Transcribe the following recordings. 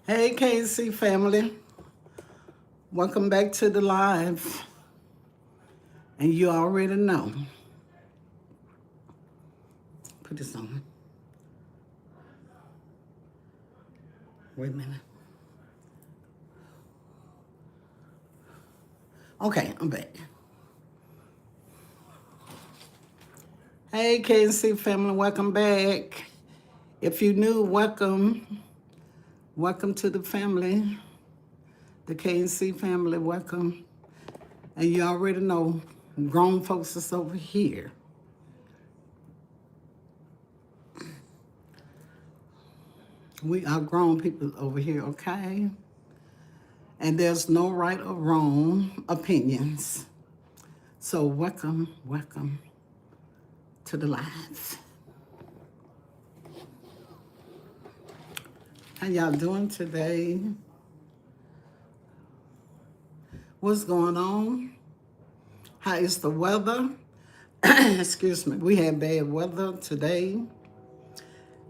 Hey, KC family. Welcome back to the live. And you already know. Put this on. Wait a minute. Okay, I'm back. Hey, KC family. Welcome back. If you're new, welcome. Welcome to the family. The KC family, welcome. And you already know, grown folks is over here. We are grown people over here, okay? And there's no right or wrong opinions. So welcome to the live. How y'all doing today? What's going on? How is the weather? Excuse me. We had bad weather today.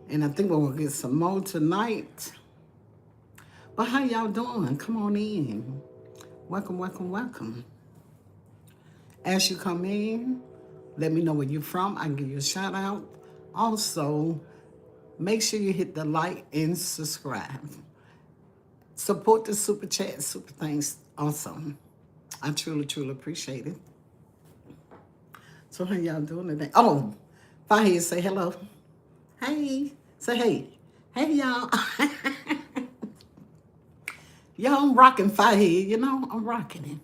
And I think we're going to get some more tonight. But how y'all doing? Come on in. Welcome. As you come in, let me know where you're from. I can give you a shout out. Also, make sure you hit the like and subscribe. Support the super chat, super thanks also. I truly appreciate it. So how y'all doing today? Oh, Fahid, say hello. Hey, say hey. Hey, y'all. Y'all, I'm rocking Fahid, you know, I'm rocking it.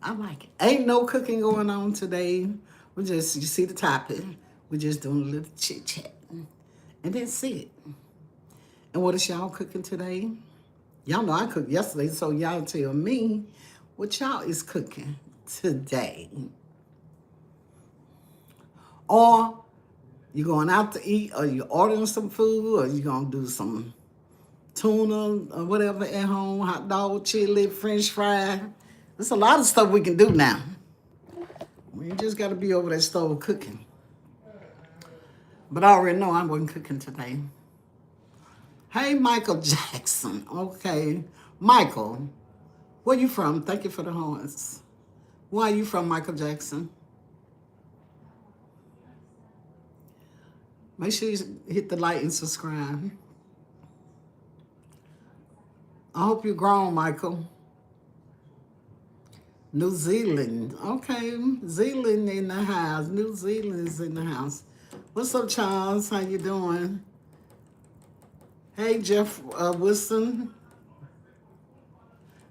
I like it. Ain't no cooking going on today. We just, you see the topic. We're just doing a little chit chat. And that's it. And what is y'all cooking today? Y'all know I cooked yesterday, so y'all tell me what y'all is cooking today. Or you going out to eat, or you ordering some food, or you gonna do some tuna or whatever at home, hot dog, chili, french fry. There's a lot of stuff we can do now. We just gotta be over that stove cooking. But I already know I wasn't cooking today. Hey, Michael Jackson. Okay. Michael, where you from? Thank you for the horns. Where are you from, Michael Jackson? Make sure you hit the like and subscribe. I hope you're grown, Michael. New Zealand. Okay. Zealand in the house. New Zealand is in the house. What's up, Charles? How you doing? Hey, Jeff Wilson.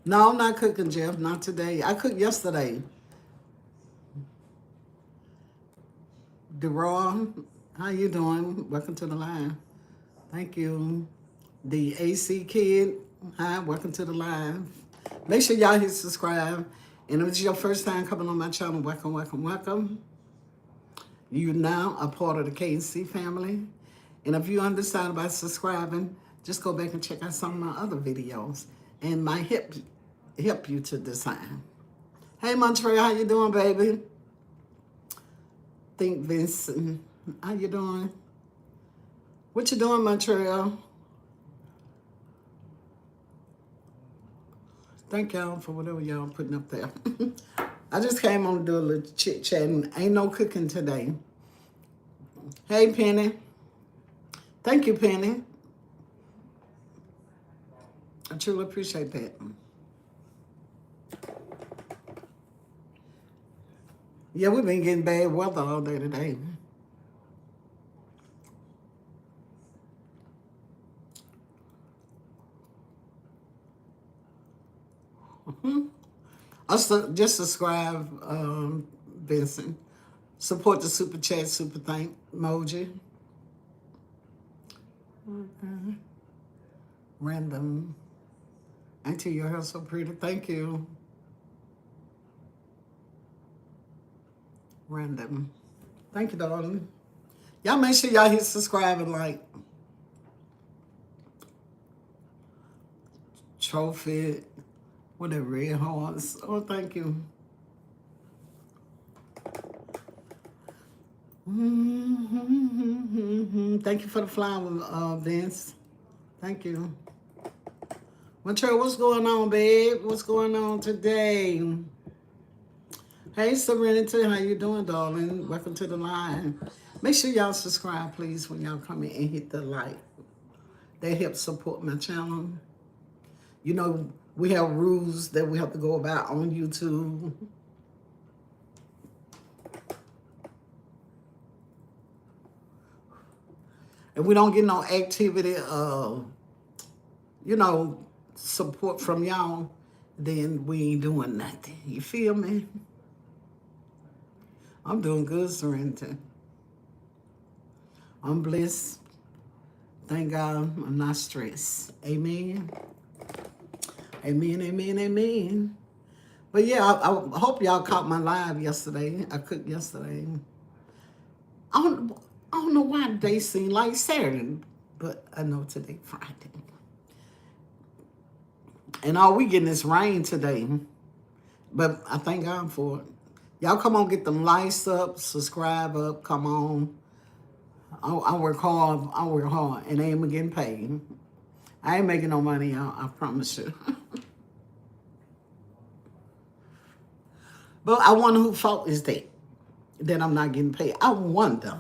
No, I'm not cooking, Jeff. Not today. I cooked yesterday. DeRaw, how you doing? Welcome to the live. Thank you. The AC Kid, hi, welcome to the live. Make sure y'all hit subscribe. And if it's your first time coming on my channel, welcome. You're now a part of the KC family. And if you undecided about subscribing, just go back and check out some of my other videos. And might help you to decide. Hey, Montreal, how you doing, baby? Think Vincent, how you doing? What you doing, Montreal? Thank y'all for whatever y'all putting up there. I just came on to do a little chit chatting. Ain't no cooking today. Hey, Penny. Thank you, Penny. I truly appreciate that. Yeah, we've been getting bad weather all day today. Also, just subscribe, Vincent. Support the super chat, super thank emoji. Okay. Random. Auntie, your hair so pretty. Thank you. Random. Thank you, darling. Y'all make sure y'all hit subscribe and like. Trophy. Whatever, red hearts. Oh, thank you. Thank you for the flower, Vince. Thank you. Montreal, what's going on, babe? What's going on today? Hey, Serenity, how you doing, darling? Welcome to the line. Make sure y'all subscribe, please, when y'all come in and hit the like. That helps support my channel. You know, we have rules that we have to go about on YouTube. If we don't get no activity, you know, support from y'all, then we ain't doing nothing. You feel me? I'm doing good, Serenity. I'm blessed. Thank God I'm not stressed. Amen. Amen, amen, amen. But yeah, I hope y'all caught my live yesterday. I cooked yesterday. I don't know why they seem like Saturday, but I know today Friday. And all we getting is rain today. But I thank God for it. Y'all come on, get them likes up, subscribe up, come on. I work hard, and I ain't getting paid. I ain't making no money, y'all, I promise you. But I wonder whose fault is that I'm not getting paid. I wonder.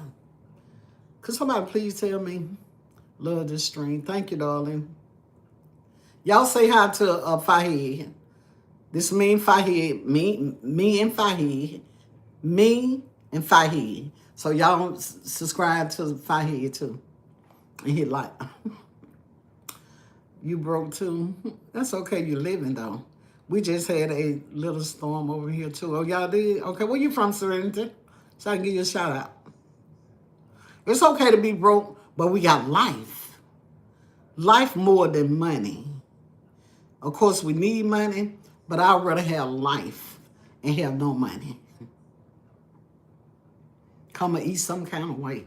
Could somebody please tell me? Love this stream. Thank you, darling. Y'all say hi to Fahid. This me and Fahid. Me and Fahid. Me and Fahid. So y'all subscribe to Fahid too. And hit like. You broke too? That's okay, you're living though. We just had a little storm over here too. Oh, y'all did? Okay, where you from, Serenity? So I can give you a shout out. It's okay to be broke, but we got life. Life more than money. Of course, we need money, but I'd rather have life and have no money. Come and eat some kind of way.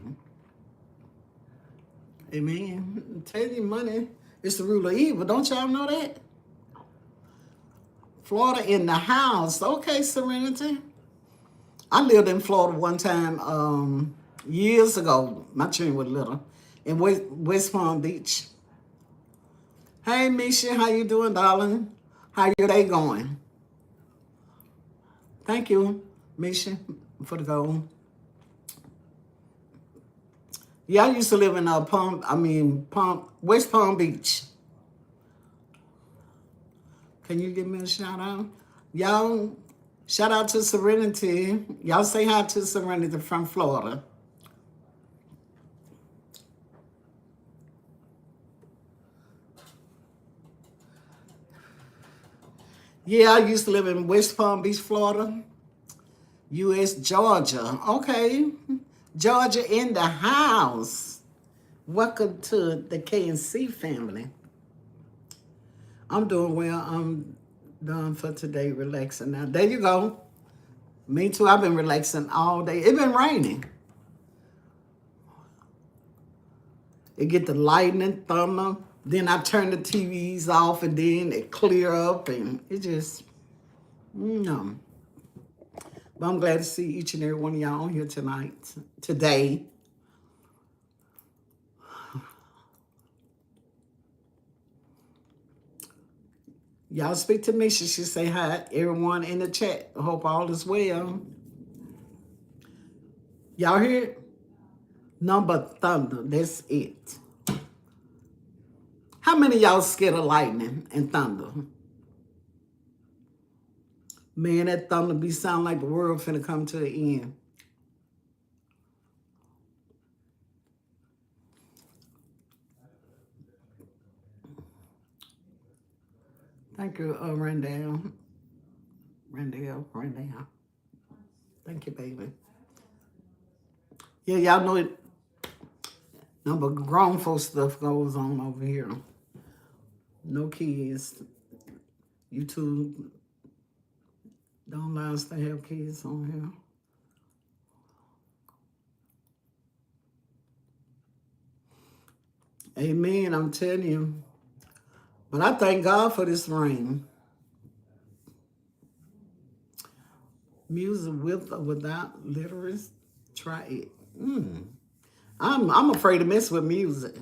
Amen. I tell you, money is the rule of evil. Don't y'all know that? Florida in the house. Okay, Serenity. I lived in Florida one time years ago. My children were little. In West Palm Beach. Hey, Misha, how you doing, darling? How your day going? Thank you, Misha, for the goal. Yeah, I used to live in West Palm Beach. Can you give me a shout out? Y'all, shout out to Serenity. Y'all say hi to Serenity from Florida. Yeah, I used to live in West Palm Beach, Florida. U.S. Georgia. Okay. Georgia in the house. Welcome to the KNC family. I'm doing well. I'm done for today, relaxing now. There you go. Me too. I've been relaxing all day. It's been raining. It get the lightning, thunder. Then I turn the TVs off and then it clear up and it just, no. But I'm glad to see each and every one of y'all on here today. Y'all speak to me. She should say hi. Everyone in the chat. I hope all is well. Y'all hear it? Number thunder. That's it. How many of y'all scared of lightning and thunder? Man, that thunder be sound like the world finna come to the end. Thank you, Randall. Randall. Thank you, baby. Yeah, y'all know it. No, but grown folk stuff goes on over here. No kids. YouTube don't allow us to have kids on here. Amen, I'm telling you. But I thank God for this rain. Music with or without lyrics, try it. I'm afraid to mess with music.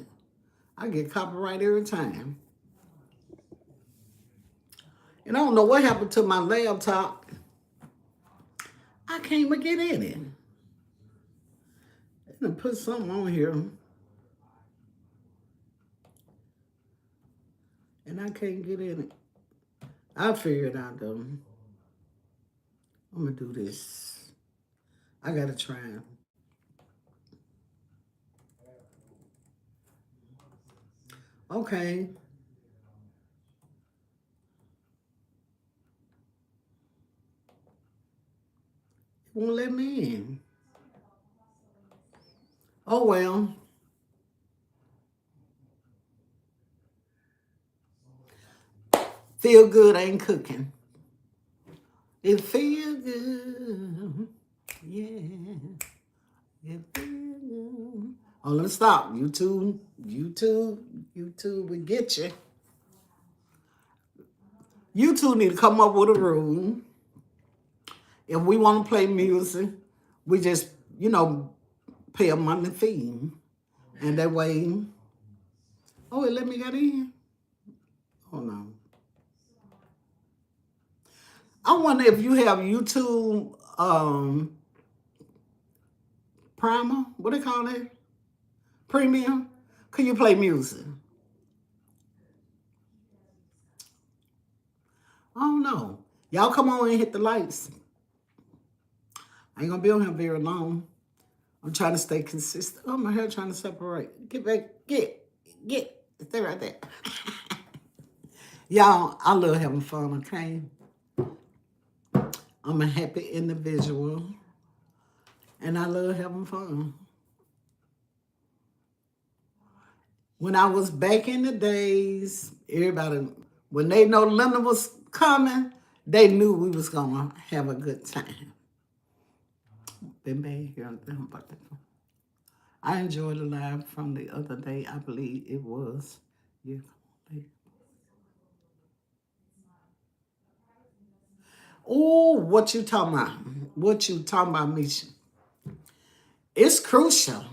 I get copyright every time. And I don't know what happened to my laptop. I can't even get in it. I'm gonna put something on here. And I can't get in it. I'll figure it out though. I'm gonna do this. I gotta try. Okay. It won't let me in. Oh well. Feel good ain't cooking. It feel good. Yeah. It feel good. Oh, let me stop. YouTube, we get you. YouTube need to come up with a rule. If we want to play music, we just, pay a monthly fee. And that way, oh, it let me get in. Oh, no. I wonder if you have YouTube Primer, what they call it? Premium? Can you play music? I don't know. Y'all come on and hit the lights. I ain't gonna be on here very long. I'm trying to stay consistent. Oh, my hair trying to separate. Get back, get. Stay right there. Y'all, I love having fun, okay? I'm a happy individual. And I love having fun. When I was back in the days, everybody, when they know Linda was coming, they knew we was gonna have a good time. Been back here. I enjoyed the live from the other day. I believe it was. Yeah. Oh, what you talking about? What you talking about, Misha? It's crucial.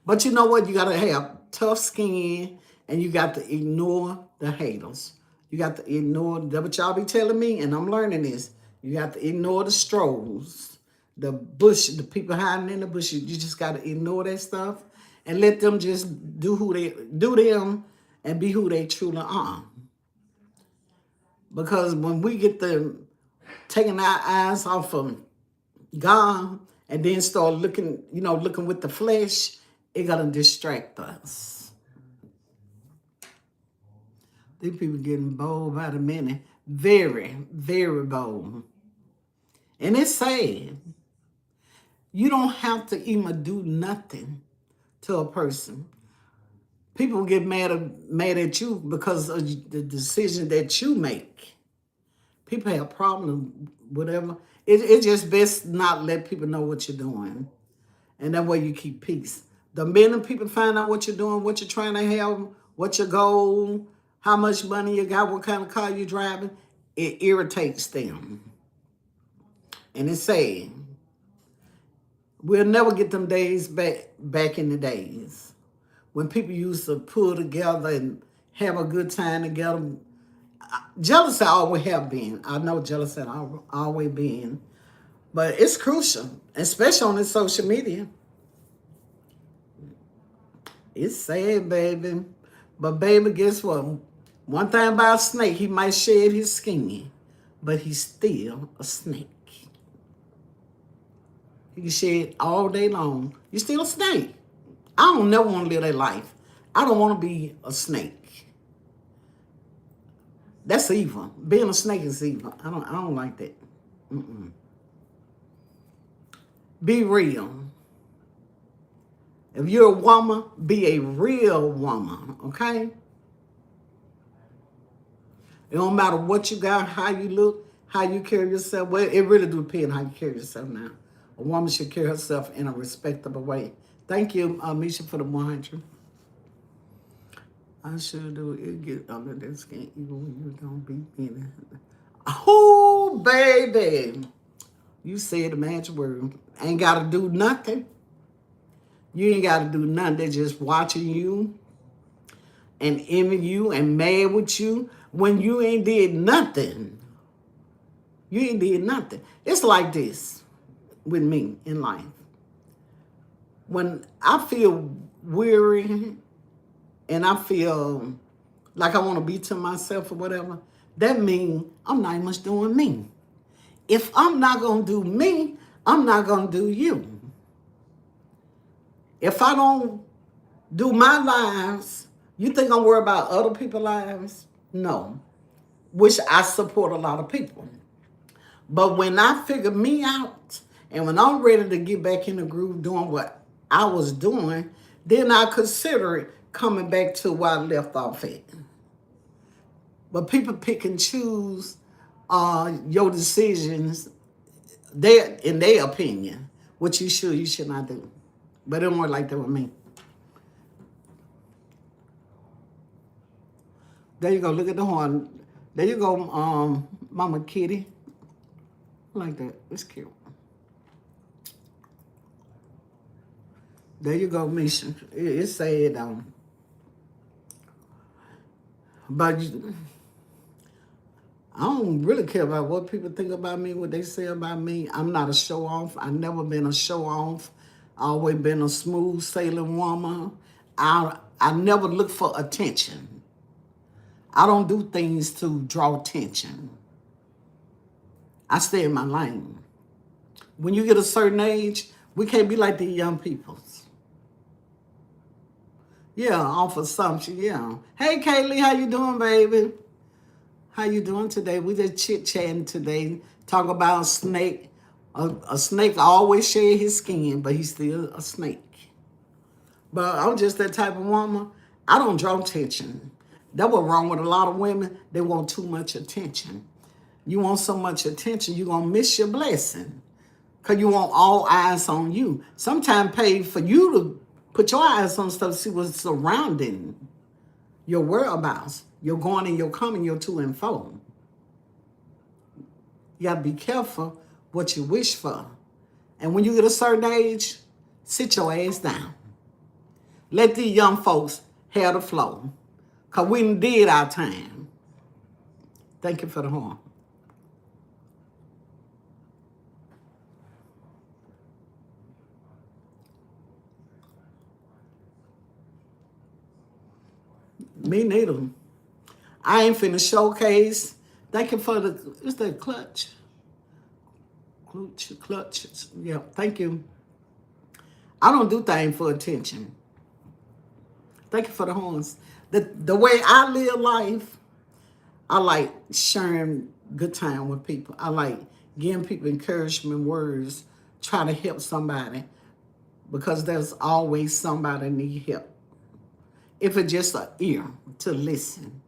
But you know what? You got to have tough skin and you got to ignore the haters. You got to ignore, that's what y'all be telling me, and I'm learning this. You got to ignore the strolls, the bush, the people hiding in the bush. You just got to ignore that stuff and let them just do them and be who they truly are. Because when we get them taking our eyes off of God and then start looking with the flesh, it gonna distract us. These people getting bold by the minute. Very, very bold. And it's sad. You don't have to even do nothing to a person. People get mad at you because of the decision that you make. People have problems, whatever. It's just best not let people know what you're doing. And that way you keep peace. The minute people find out what you're doing, what you're trying to have, what your goal, how much money you got, what kind of car you're driving, it irritates them. And it's sad. We'll never get them days back in the days when people used to pull together and have a good time together. Jealousy always have been. I know jealousy always been. But it's crucial, especially on this social media. It's sad, baby. But baby, guess what? One thing about a snake, he might shed his skin, but he's still a snake. He can shed all day long. You're still a snake. I don't never want to live that life. I don't want to be a snake. That's evil. Being a snake is evil. I don't like that. Be real. If you're a woman, be a real woman, okay? It don't matter what you got, how you look, how you carry yourself. Well, it really do depend on how you carry yourself now. A woman should carry herself in a respectable way. Thank you, Misha, for the 100. I should do it. Get under that skin even when you don't be in it. Oh, baby. You said the magic word. Ain't got to do nothing. You ain't got to do nothing. They're just watching you and envy you and mad with you. when you ain't did nothing. You ain't did nothing. It's like this with me in life. When I feel weary and I feel like I want to be to myself or whatever, that means I'm not much doing me. If I'm not going to do me, I'm not going to do you. If I don't do my lives, you think I'm worried about other people's lives? No. Which I support a lot of people. But when I figure me out and when I'm ready to get back in the groove doing what I was doing, then I consider it coming back to where I left off at. But people pick and choose your decisions, in their opinion, what you should not do. But it don't work like that with me. There you go. Look at the horn. There you go, Mama Kitty. Like that. It's cute. There you go, Misha. It's sad, but I don't really care about what people think about me, what they say about me. I'm not a show-off. I've never been a show-off. I've always been a smooth sailing woman. I never look for attention. I don't do things to draw attention. I stay in my lane. When you get a certain age, we can't be like the young people. Yeah, off assumption, yeah. Hey, Kaylee, how you doing, baby? How you doing today? We just chit-chatting today, talk about a snake. A snake always shed his skin, but he's still a snake. But I'm just that type of woman. I don't draw attention. That's what's wrong with a lot of women. They want too much attention. You want so much attention, you're going to miss your blessing. Because you want all eyes on you. Sometimes pay for you to put your eyes on stuff, see what's surrounding your whereabouts. Your going and your coming, your to and fro. You got to be careful what you wish for. And when you get a certain age, sit your ass down. Let these young folks have the flow. Because we did our time. Thank you for the horn. Me neither. I ain't finna showcase. Thank you for the, is that clutch? Clutch. Yeah, thank you. I don't do things for attention. Thank you for the horns. The way I live life, I like sharing good time with people. I like giving people encouragement words, trying to help somebody, because there's always somebody need help. If it's just an ear to listen.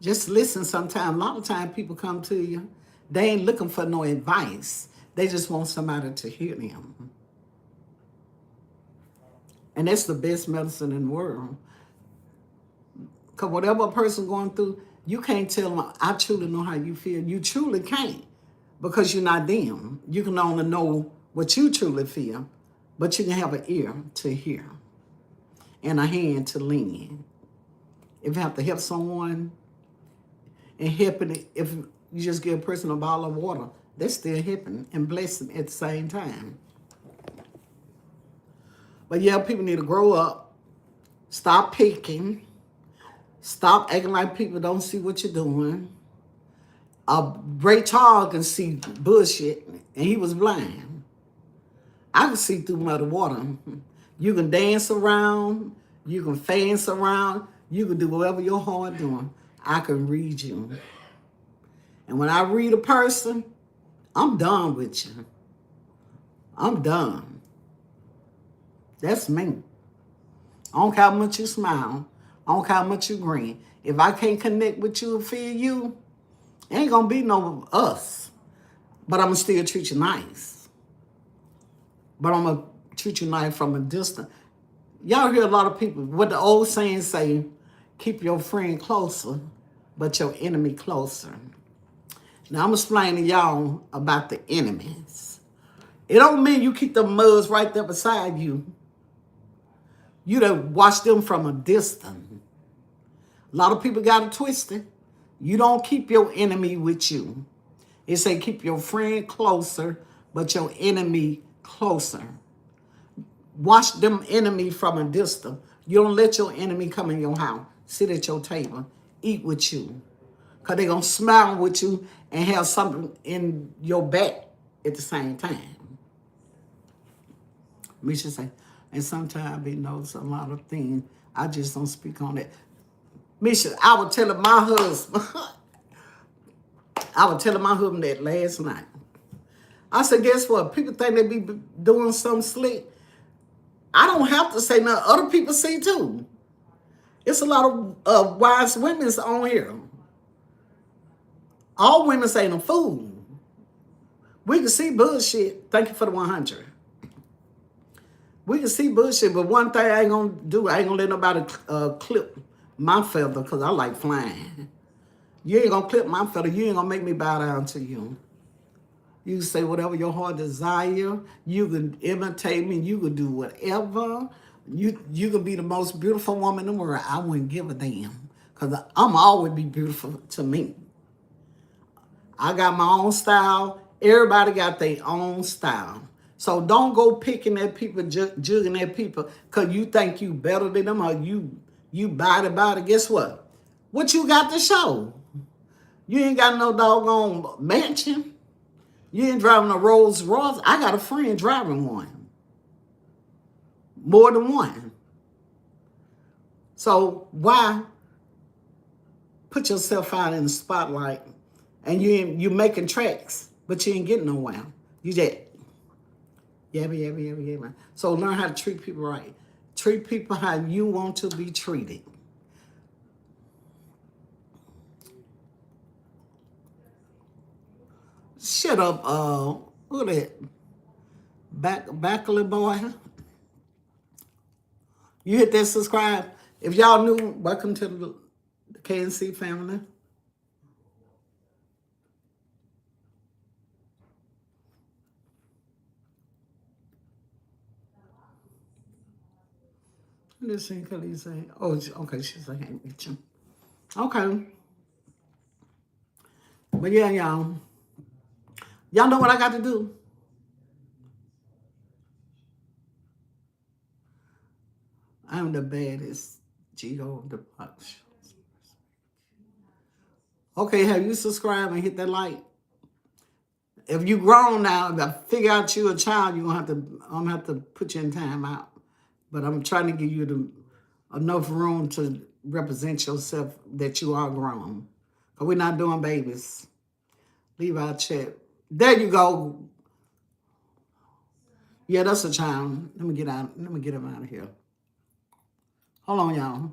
Just listen sometimes. A lot of times people come to you, they ain't looking for no advice. They just want somebody to hear them. And that's the best medicine in the world. Because whatever a person going through, you can't tell them, I truly know how you feel. You truly can't, because you're not them. You can only know what you truly feel, but you can have an ear to hear and a hand to lean. If you have to help someone, and helping, if you just give a person a bottle of water, they're still helping and blessing at the same time. But yeah, people need to grow up, stop picking, stop acting like people don't see what you're doing. Ray Charles can see bullshit, and he was blind. I can see through muddy water. You can dance around, you can fence around, you can do whatever your heart doing. I can read you. And when I read a person, I'm done with you. I'm done. That's me. I don't care how much you smile. I don't care how much you grin. If I can't connect with you and feel you, ain't gonna be no us. But I'm gonna still treat you nice. But I'm gonna treat you nice from a distance. Y'all hear a lot of people, what the old saying say, keep your friend closer, but your enemy closer. Now I'm explaining y'all about the enemies. It don't mean you keep the mugs right there beside you. You to watch them from a distance. A lot of people got it twisted. You don't keep your enemy with you. It say keep your friend closer, but your enemy closer. Watch them enemy from a distance. You don't let your enemy come in your house, sit at your table, eat with you. Because they're going to smile with you and have something in your back at the same time. Misha say, and sometimes I be knows a lot of things. I just don't speak on it. Misha, I was telling my husband, that last night. I said, guess what? People think they be doing something slick. I don't have to say nothing. Other people see too. It's a lot of wise women on here. All women ain't a fool. We can see bullshit. Thank you for the 100. We can see bullshit, but one thing I ain't gonna do, I ain't gonna let nobody clip my feather because I like flying. You ain't gonna clip my feather. You ain't gonna make me bow down to you. You can say whatever your heart desire. You can imitate me. You can do whatever. You can be the most beautiful woman in the world. I wouldn't give a damn because I'm always be beautiful to me. I got my own style. Everybody got their own style. So don't go picking at people, jugging at people because you think you better than them or you body. Guess what? What you got to show? You ain't got no doggone mansion. You ain't driving a Rolls Royce. I got a friend driving one. More than one. So why put yourself out in the spotlight and you making tracks, but you ain't getting nowhere? You just yeah. So learn how to treat people right. Treat people how you want to be treated. Shut up, look at that. Backly boy. You hit that subscribe. If y'all new, welcome to the KNC family. Let's see, Khalees say, oh, okay, she's like, hey, meet you. Okay. But yeah, y'all. Y'all know what I got to do? I'm the baddest G.O. of the box. Okay, have you subscribed and hit that like? If you grown now, if I figure out you a child, I'm gonna have to put you in time out. But I'm trying to give you enough room to represent yourself that you are grown. Because we're not doing babies. Leave our chat. There you go. Yeah, that's a child. Let me get him out of here. Hold on, y'all.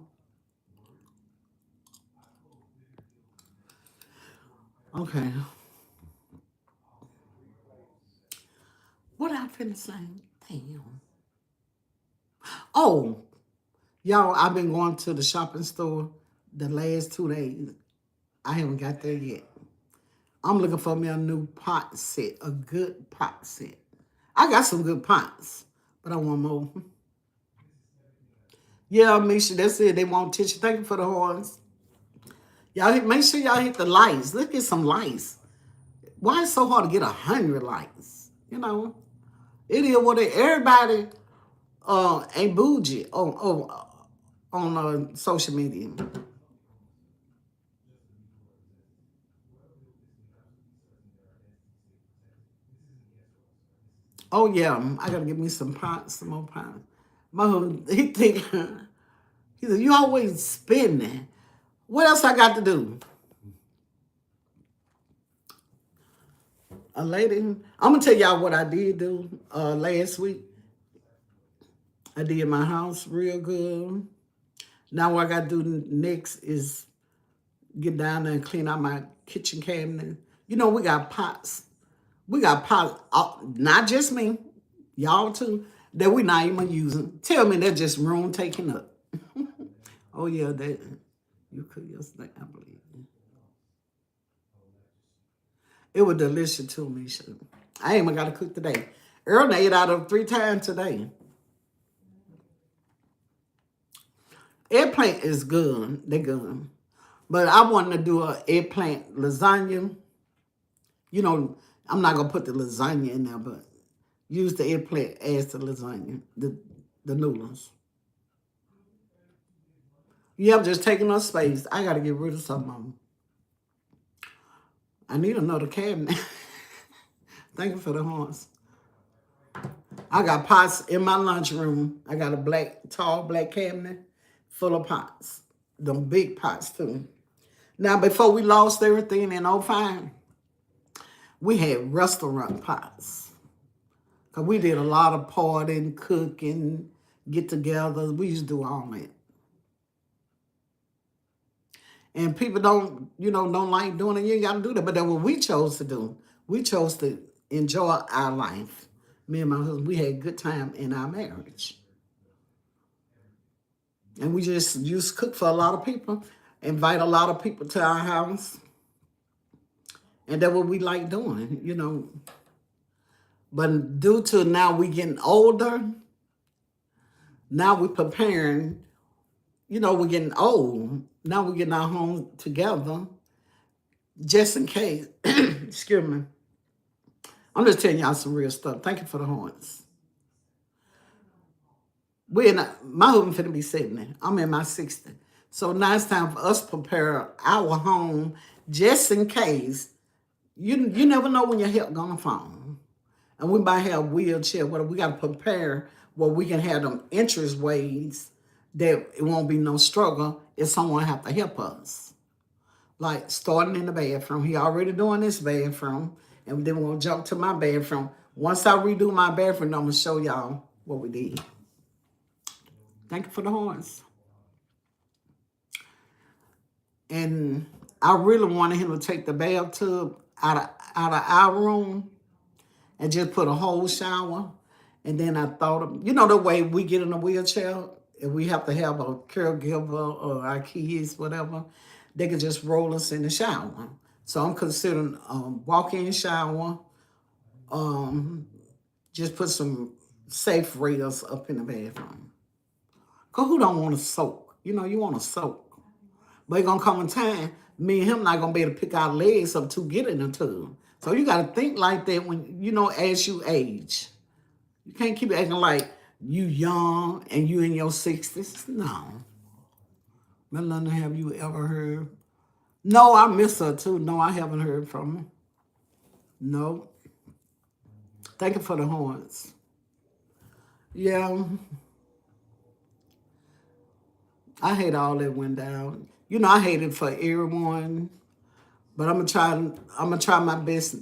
Okay. What I finna say? Damn. Oh, y'all, I've been going to the shopping store the last 2 days. I haven't got there yet. I'm looking for me a new pot set, a good pot set. I got some good pots, but I want more. Yeah, Misha, that's it. They want tissue. Thank you for the horns. Y'all make sure y'all hit the likes. Let's get some likes. Why is it so hard to get 100 likes? You know, it is what everybody ain't bougie on social media. Oh yeah, I gotta get me some pots, some more pots. My husband, he think he said, you always spending. What else I got to do? A lady, I'm gonna tell y'all what I did do last week. I did my house real good. Now what I gotta do next is get down there and clean out my kitchen cabinet. You know, we got pots. We got pots, not just me, y'all too, that we not even using. Tell me that's just room taken up. Oh yeah, that you cooked yesterday, I believe. It was delicious too, Misha. I ain't even got to cook today. Earl ate out of 3 times today. Eggplant is good. They're good. But I wanted to do an eggplant lasagna. You know, I'm not going to put the lasagna in there, but use the eggplant as the lasagna, the noodles. Yeah, I'm just taking up space. I got to get rid of some of them. I need another cabinet. Thank you for the horns. I got pots in my lunchroom. I got a tall black cabinet full of pots. Them big pots too. Now, before we lost everything in '05, we had restaurant pots. Because we did a lot of partying, cooking, get-togethers. We used to do all that. And people don't like doing it. You ain't got to do that. But that's what we chose to do. We chose to enjoy our life. Me and my husband, we had a good time in our marriage. And we just used to cook for a lot of people, invite a lot of people to our house. And that's what we like doing. But due to now we getting older, now we're preparing, we're getting old. Now we're getting our home together just in case. Excuse me. I'm just telling y'all some real stuff. Thank you for the horns. My husband finna be 70. I'm in my 60s. So now it's time for us to prepare our home just in case. You never know when your health gonna fall. And we might have wheelchair, whatever. We gotta prepare where we can have them interest ways that it won't be no struggle if someone have to help us. Like starting in the bathroom. He already doing this bathroom. And then we're gonna jump to my bathroom. Once I redo my bathroom, I'm gonna show y'all what we did. Thank you for the horns. And I really wanted him to take the bathtub out of our room and just put a whole shower. And then I thought of, the way we get in a wheelchair, if we have to have a caregiver or our kids, whatever, they could just roll us in the shower. So I'm considering walk-in shower, just put some safe rails up in the bathroom. Because who don't want to soak? You want to soak. But it's going to come a time, me and him not going to be able to pick our legs up to get in the tub. So you got to think like that when, as you age. You can't keep acting like you young and you in your 60s. No. Melinda, have you ever heard? No, I miss her too. No, I haven't heard from her. No. Thank you for the horns. Yeah. I hate all that went down. I hate it for everyone. But I'm gonna try my best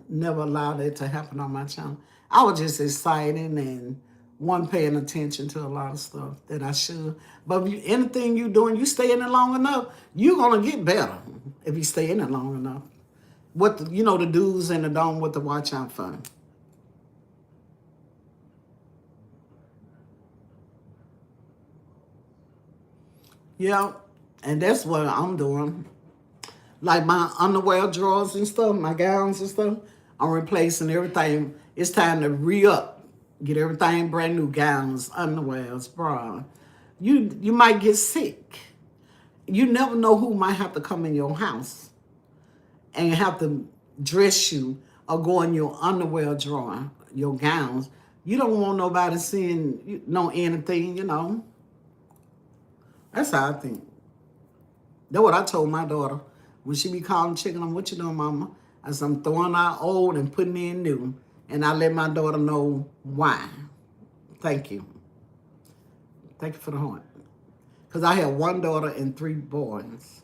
never allow that to happen on my channel. I was just excited and wasn't paying attention to a lot of stuff that I should. But anything you doing, you stay in it long enough, you're gonna get better if you stay in it long enough. The do's and the don'ts, what to watch out for. Yeah, and that's what I'm doing. Like my underwear drawers and stuff, my gowns and stuff, I'm replacing everything. It's time to re-up. Get everything brand new, gowns, underwears, bra. You might get sick. You never know who might have to come in your house and have to dress you or go in your underwear drawer, your gowns. You don't want nobody seeing anything, That's how I think. That's what I told my daughter. When she be calling chicken, what you doing, mama? I said, I'm throwing out old and putting in new. And I let my daughter know why. Thank you. Thank you for the horn. Because I have one daughter and 3 boys.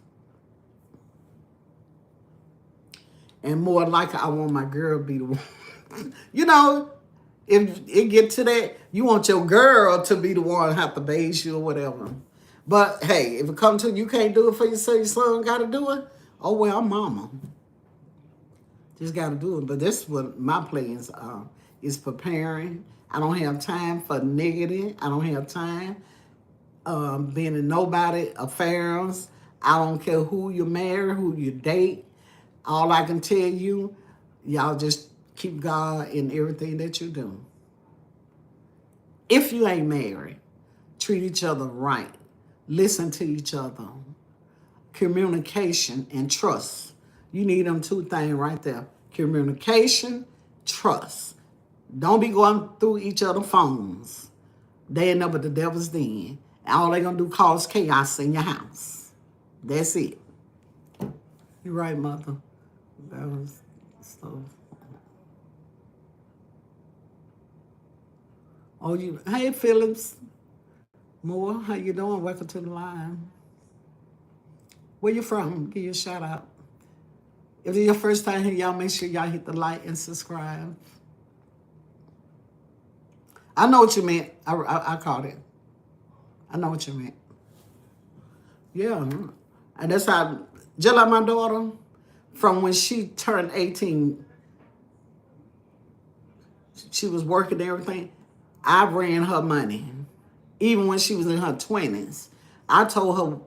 And more like I want my girl to be the one. If it get to that, you want your girl to be the one have to bathe you or whatever. But hey, if it comes to you can't do it for yourself, your son got to do it. Oh, well, mama. Just got to do it. But that's what my plans are, is preparing. I don't have time for negative. I don't have time being in nobody affairs. I don't care who you marry, who you date. All I can tell you, y'all just keep God in everything that you do. If you ain't married, treat each other right. Listen to each other. Communication and trust. You need them two things right there. Communication, trust. Don't be going through each other's phones. They ain't but the devil's den. All they gonna do cause chaos in your house. That's it. You're right, mother. That was so. Oh, you. Hey, Phillips. Moore, how you doing? Welcome to the line. Where you from? Give you a shout out. If it's your first time here, y'all make sure y'all hit the like and subscribe. I know what you meant. I caught it. I know what you meant. Yeah. And that's how, just like my daughter, from when she turned 18, she was working and everything. I ran her money. Even when she was in her 20s. I told her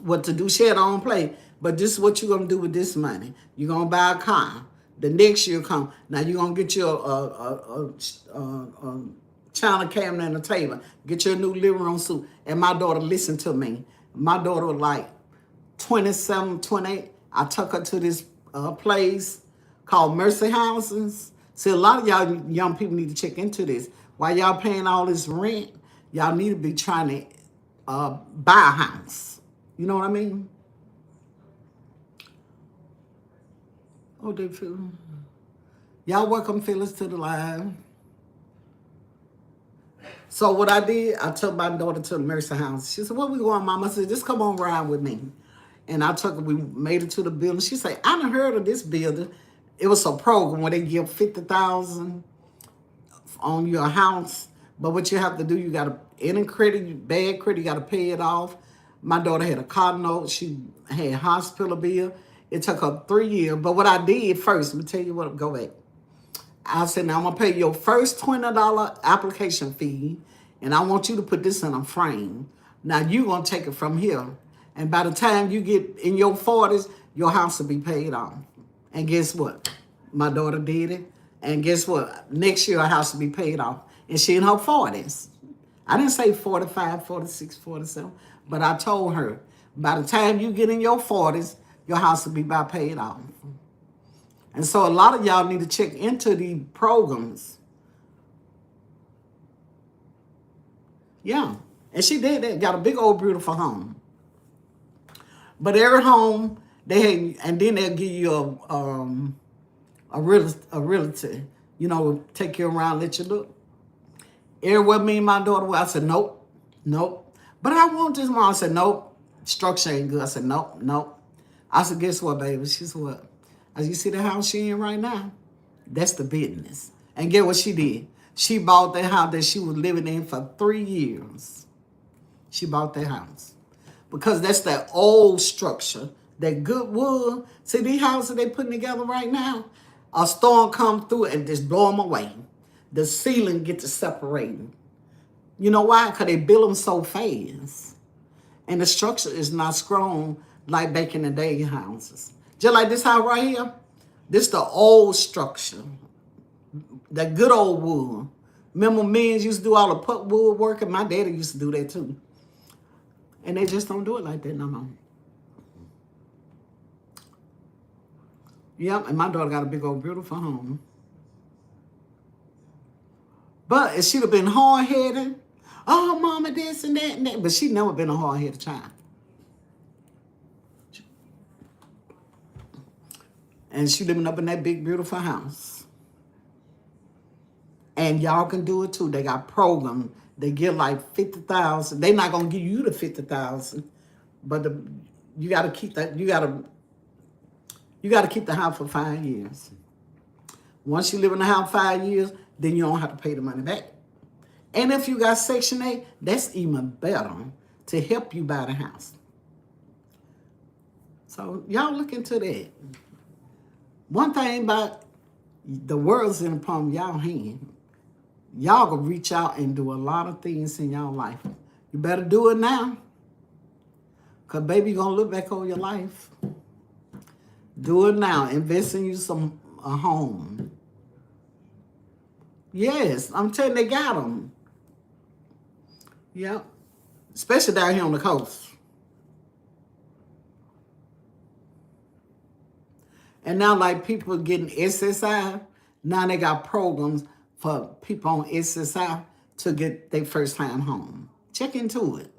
what to do. She had her own play. But this is what you're going to do with this money. You're going to buy a car. The next year come. Now you're going to get you a china cabinet and a table. Get your new living room suite. And my daughter listened to me. My daughter was like 27, 28. I took her to this place called Mercy Houses. See, a lot of y'all young people need to check into this. While y'all paying all this rent, y'all need to be trying to buy a house. You know what I mean? Oh, they feel. Y'all welcome Phyllis to the live. So what I did, I took my daughter to the Mercy House. She said, "Where we going, Mama?" I said, "Just come on ride with me." And I took her, we made it to the building. She said, "I done heard of this building." It was a program where they give $50,000 on your house. But what you have to do, you got to, any credit, bad credit, you got to pay it off. My daughter had a car note. She had hospital bill. It took her 3 years. But what I did first, let me tell you what, go back. I said, "Now I'm going to pay your first $20 application fee, and I want you to put this in a frame. Now you're going to take it from here. And by the time you get in your 40s, your house will be paid off." And guess what? My daughter did it. And guess what? Next year, her house will be paid off. And she in her 40s. I didn't say 45, 46, 47. But I told her, by the time you get in your 40s, your house will be about paid off. And so a lot of y'all need to check into the programs. Yeah. And she did that. Got a big old beautiful home. But every home, they had, and then they'll give you a realtor, you know, take you around, let you look. Everywhere me and my daughter were, I said, "Nope, nope." But I want this, Mom. I said, "Nope, structure ain't good." I said, "Nope, nope." I said, "Guess what, baby?" She said, "What?" As you see the house she in right now, that's the business. And get what she did? She bought that house that she was living in for 3 years. She bought that house. Because that's that old structure, that good wood. See these houses they putting together right now? A storm come through and just blow them away. The ceiling get to separating. You know why? Because they build them so fast. And the structure is not strong like back in the day houses. Just like this house right here. This the old structure. That good old wood. Remember men used to do all the put wood work, and my daddy used to do that too. And they just don't do it like that no more. Yep, and my daughter got a big old beautiful home. But if she'd have been hard-headed, "Oh, Mama, this and that and that," but she never been a hard-headed child. And she living up in that big, beautiful house. And y'all can do it too. They got programs. They get like 50,000. They're not gonna give you the 50,000, but you got to keep that. You got to keep the house for 5 years. Once you live in the house 5 years, then you don't have to pay the money back. And if you got Section 8, that's even better to help you buy the house. So y'all look into that. One thing about the world's in the palm of y'all hand. Y'all can reach out and do a lot of things in y'all life. You better do it now. Because baby, you're going to look back over your life. Do it now. Invest in you a home. Yes, I'm telling you, they got them. Yep. especially down here on the coast. And now, like, people getting SSI, now they got programs for people on SSI to get their first time home. Check into it.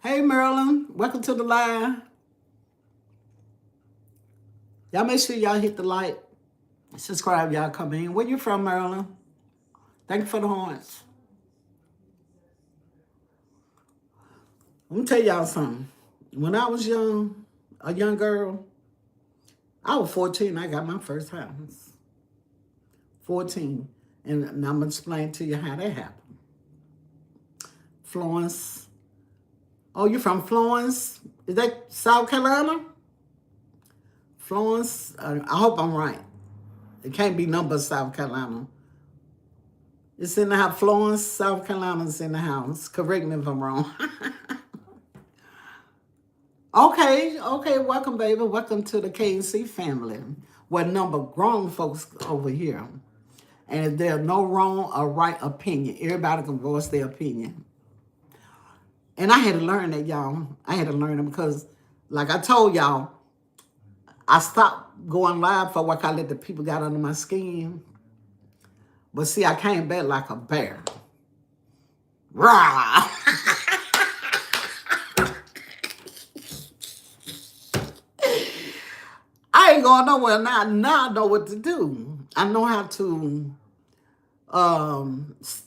Hey, Marilyn, welcome to the live. Y'all make sure y'all hit the like, subscribe, y'all come in. Where you from, Marilyn? Thank you for the horns. Let me tell y'all something. When I was young, a young girl, I was 14, I got my first house. 14. And I'm going to explain to you how that happened. Florence. Oh, you from Florence? Is that South Carolina? Florence? I hope I'm right. It can't be nothing but South Carolina. It's in the house. Florence, South Carolina's in the house. Correct me if I'm wrong. Okay, welcome, baby. Welcome to the KNC family. We're number grown folks over here. And there's no wrong or right opinion. Everybody can voice their opinion. And I had to learn that, y'all. I had to learn it because, like I told y'all, I stopped going live for what I let the people got under my skin. But see, I came back like a bear. Rah! I ain't going nowhere now. Now I know what to do. I know how to,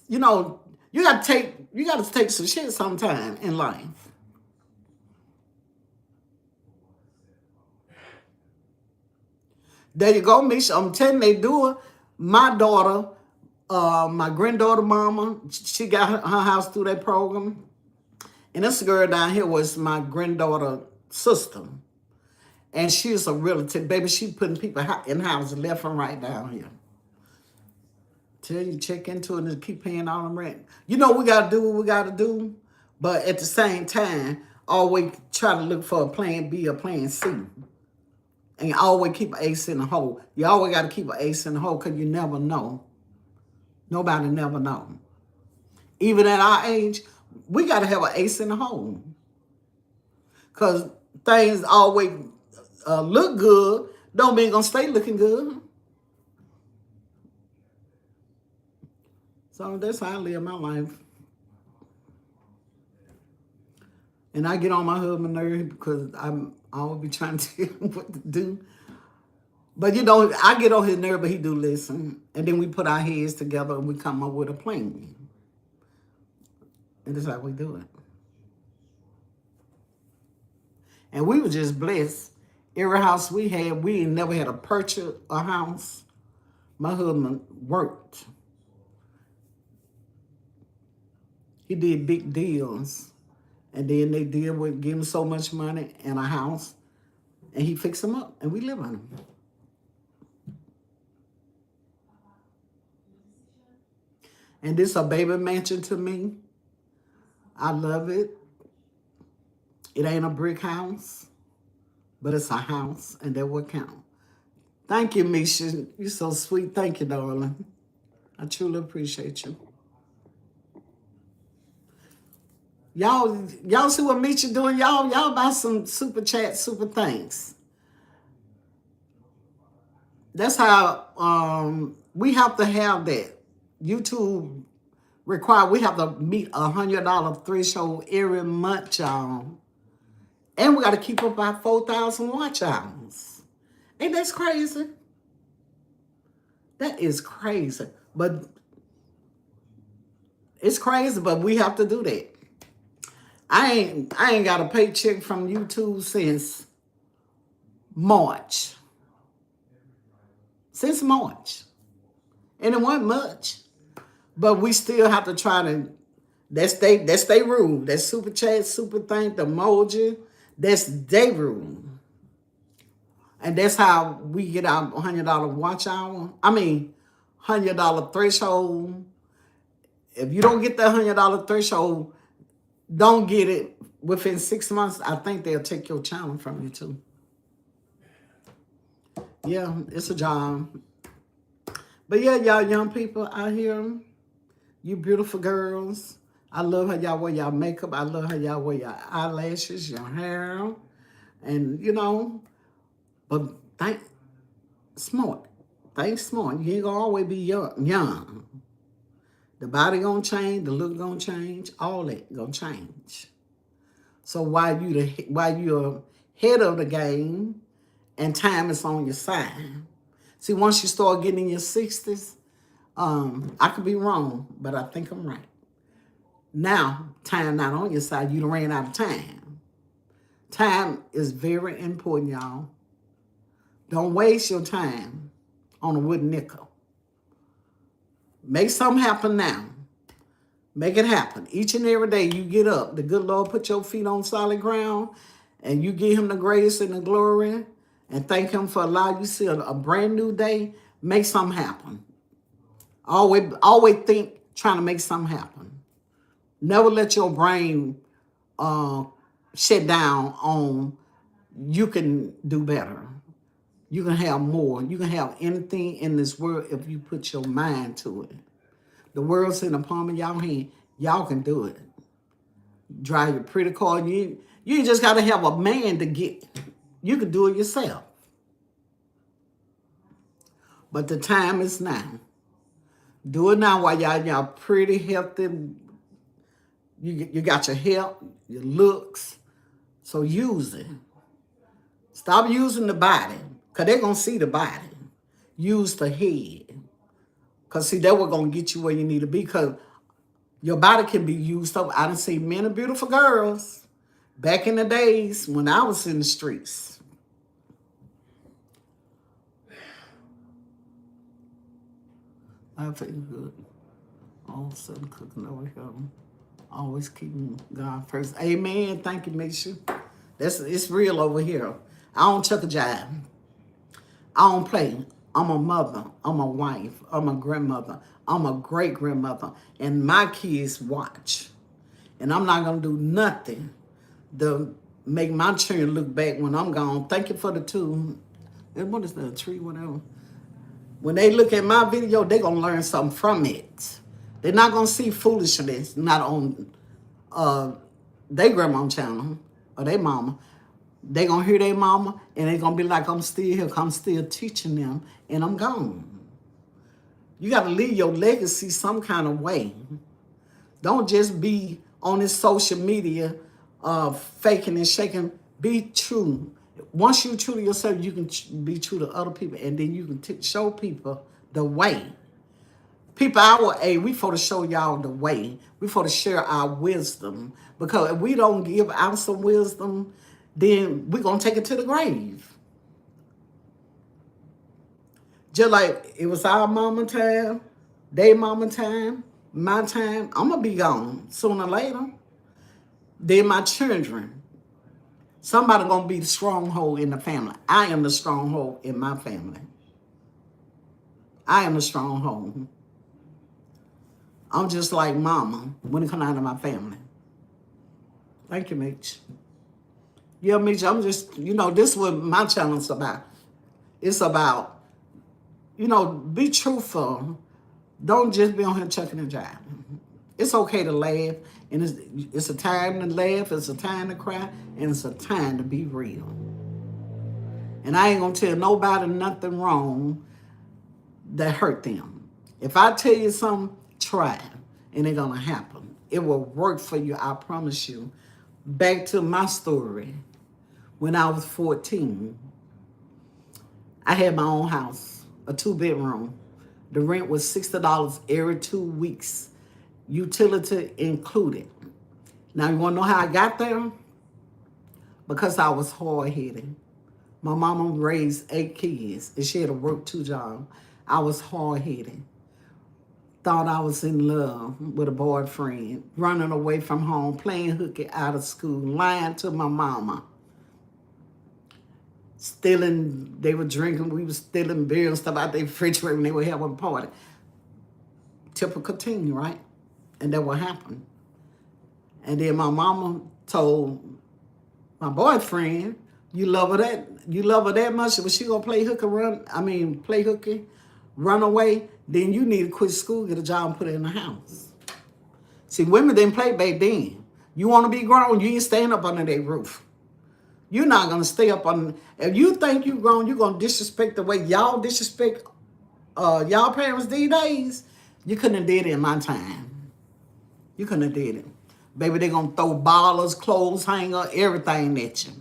you know, you gotta take some shit sometime in life. There you go, Misha. I'm telling you, they do it. My daughter, my granddaughter mama, she got her house through that program. And this girl down here was my granddaughter sister. And she's a relative. Baby, she putting people in houses left and right down here. Tell you, check into it and keep paying all them rent. You know, we got to do what we got to do. But at the same time, always try to look for a plan B or plan C. And always keep an ace in the hole. You always got to keep an ace in the hole because you never know. Nobody never know. Even at our age, we got to have an ace in the hole. Because things always look good, don't mean gonna stay looking good. So that's how I live my life. And I get on my husband's nerve because I always be trying to tell him what to do. But you know, I get on his nerve, but he do listen. And then we put our heads together and we come up with a plan. And that's how we do it. And we were just blessed. Every house we had, we never had to purchase a house. My husband worked. He did big deals. And then they deal with give him so much money and a house. And he fixed them up. And we live on them. And this a baby mansion to me. I love it. It ain't a brick house. But it's a house, and that will count. Thank you, Misha. You're so sweet. Thank you, darling. I truly appreciate you. Y'all see what Misha doing? Y'all buy some super chat, super thanks. That's how we have to have that. YouTube require we have to meet $100 threshold every month, y'all. And we got to keep up our 4,000 watch hours. Ain't that crazy? That is crazy. But it's crazy, but we have to do that. I ain't got a paycheck from YouTube since March. Since March. And it wasn't much. But we still have to try to, that's they rule. That super chat, super thank, the emoji. That's their rule. And that's how we get our $100 watch hour. I mean, $100 threshold. If you don't get that $100 threshold, don't get it within 6 months. I think they'll take your channel from you too. Yeah, it's a job. But yeah, y'all young people out here, You beautiful girls. I love how y'all wear y'all makeup. I love how y'all wear your eyelashes, your hair. And, you know, but think smart. Think smart. You ain't gonna always be young. The body gonna change, the look gonna change, all that gonna change. So while you're head of the game and time is on your side. See, once you start getting in your 60s, I could be wrong, but I think I'm right. Now, time not on your side, you done ran out of time. Time is very important, y'all. Don't waste your time on a wooden nickel. Make something happen now. Make it happen. Each and every day you get up, the good Lord put your feet on solid ground, and you give him the grace and the glory, and thank him for allowing you to see a brand new day. Make something happen. Always think trying to make something happen. Never let your brain shut down on you can do better. You can have more. You can have anything in this world if you put your mind to it. The world's in the palm of y'all hand. Y'all can do it. Drive your pretty car. You just got to have a man to get. You can do it yourself. But the time is now. Do it now while y'all pretty, healthy. You got your health, your looks. So use it. Stop using the body, because they're going to see the body. Use the head. Because, see, that's what's going to get you where you need to be, because your body can be used up. I done seen many beautiful girls back in the days when I was in the streets. I feel good. All of a sudden cooking over here. Always keeping God first. Amen. Thank you, Misha. It's real over here. I don't chuck a jive. I don't play. I'm a mother. I'm a wife. I'm a grandmother. I'm a great-grandmother. And my kids watch. And I'm not going to do nothing to make my children look back when I'm gone. Thank you for the two. What is that, a tree, whatever? When they look at my video, they're going to learn something from it. They're not going to see foolishness, not on their grandma channel or their mama. They're going to hear their mama, and they're going to be like, I'm still here, I'm still teaching them, and I'm gone. You got to leave your legacy some kind of way. Don't just be on this social media faking and shaking. Be true. Once you're true to yourself, you can be true to other people, and then you can show people the way. People our age, we for to show y'all the way. We for to share our wisdom. Because if we don't give out some wisdom, then we're going to take it to the grave. Just like it was our mama time, their mama time, my time, I'm going to be gone sooner or later. Then my children. Somebody going to be the stronghold in the family. I am the stronghold in my family. I am the stronghold. I'm just like mama when it comes out of my family. Thank you, Mitch. Yeah, Mitch, I'm just, this is what my channel is about. It's about, be truthful. Don't just be on here chucking and jiving. It's okay to laugh, and it's a time to laugh, it's a time to cry, and it's a time to be real. And I ain't going to tell nobody nothing wrong that hurt them. If I tell you something, try it, and it's going to happen. It will work for you, I promise you. Back to my story. When I was 14, I had my own house, a 2-bedroom. The rent was $60 every 2 weeks, utility included. Now, you want to know how I got there? Because I was hard-headed. My mama raised 8 kids, and she had to work 2 jobs. I was hard-headed. Thought I was in love with a boyfriend, running away from home, playing hooky out of school, lying to my mama. Stealing, they were drinking, we were stealing beer and stuff out their refrigerator when they were having a party. Typical teen, right? And that what happened. And then my mama told my boyfriend, you love her that much, was she gonna play hooky, run away, then you need to quit school, get a job and put her in the house. See, women didn't play back then. You want to be grown, you ain't staying up under their roof. You're not going to stay up on, if you think you grown, you're going to disrespect the way y'all disrespect y'all parents these days. You couldn't have did it in my time. You couldn't have did it. Baby, they're going to throw ballers, clothes hanger, everything at you.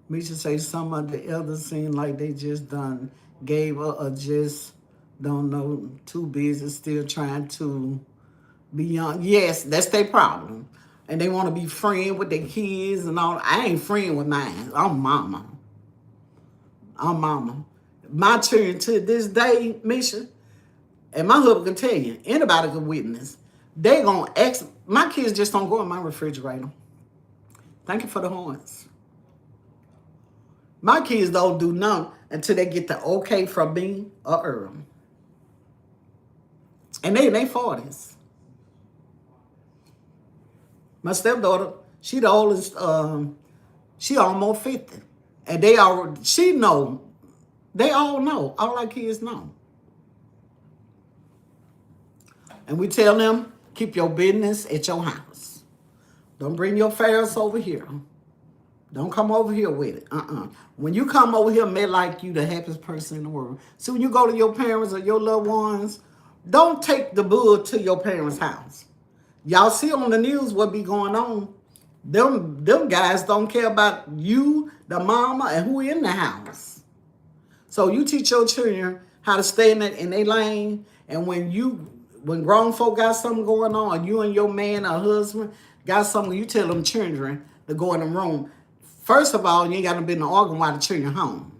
Misha say some of the elders seem like they just done gave her or just don't know, too busy, still trying to be young. Yes, that's their problem. And they want to be friends with their kids and all. I ain't friend with mine. I'm mama. I'm mama. My children to this day, Misha, and my husband can tell you, anybody can witness, they gonna ask, my kids just don't go in my refrigerator. Thank you for the horns. My kids don't do nothing until they get the okay from me or Earl. And they in their 40s. My stepdaughter, she the oldest, she almost 50. And they all, she know, they all know, all our kids know. And we tell them, keep your business at your house. Don't bring your affairs over here. Don't come over here with it. When you come over here, make like you the happiest person in the world. So when you go to your parents or your loved ones, don't take the bull to your parents' house. Y'all see on the news what be going on. Them guys don't care about you, the mama, and who in the house. So you teach your children how to stay in their lane. And when grown folk got something going on, or you and your man or husband got something, you tell them children to go in the room. First of all, you ain't got to be in the organ while the children home.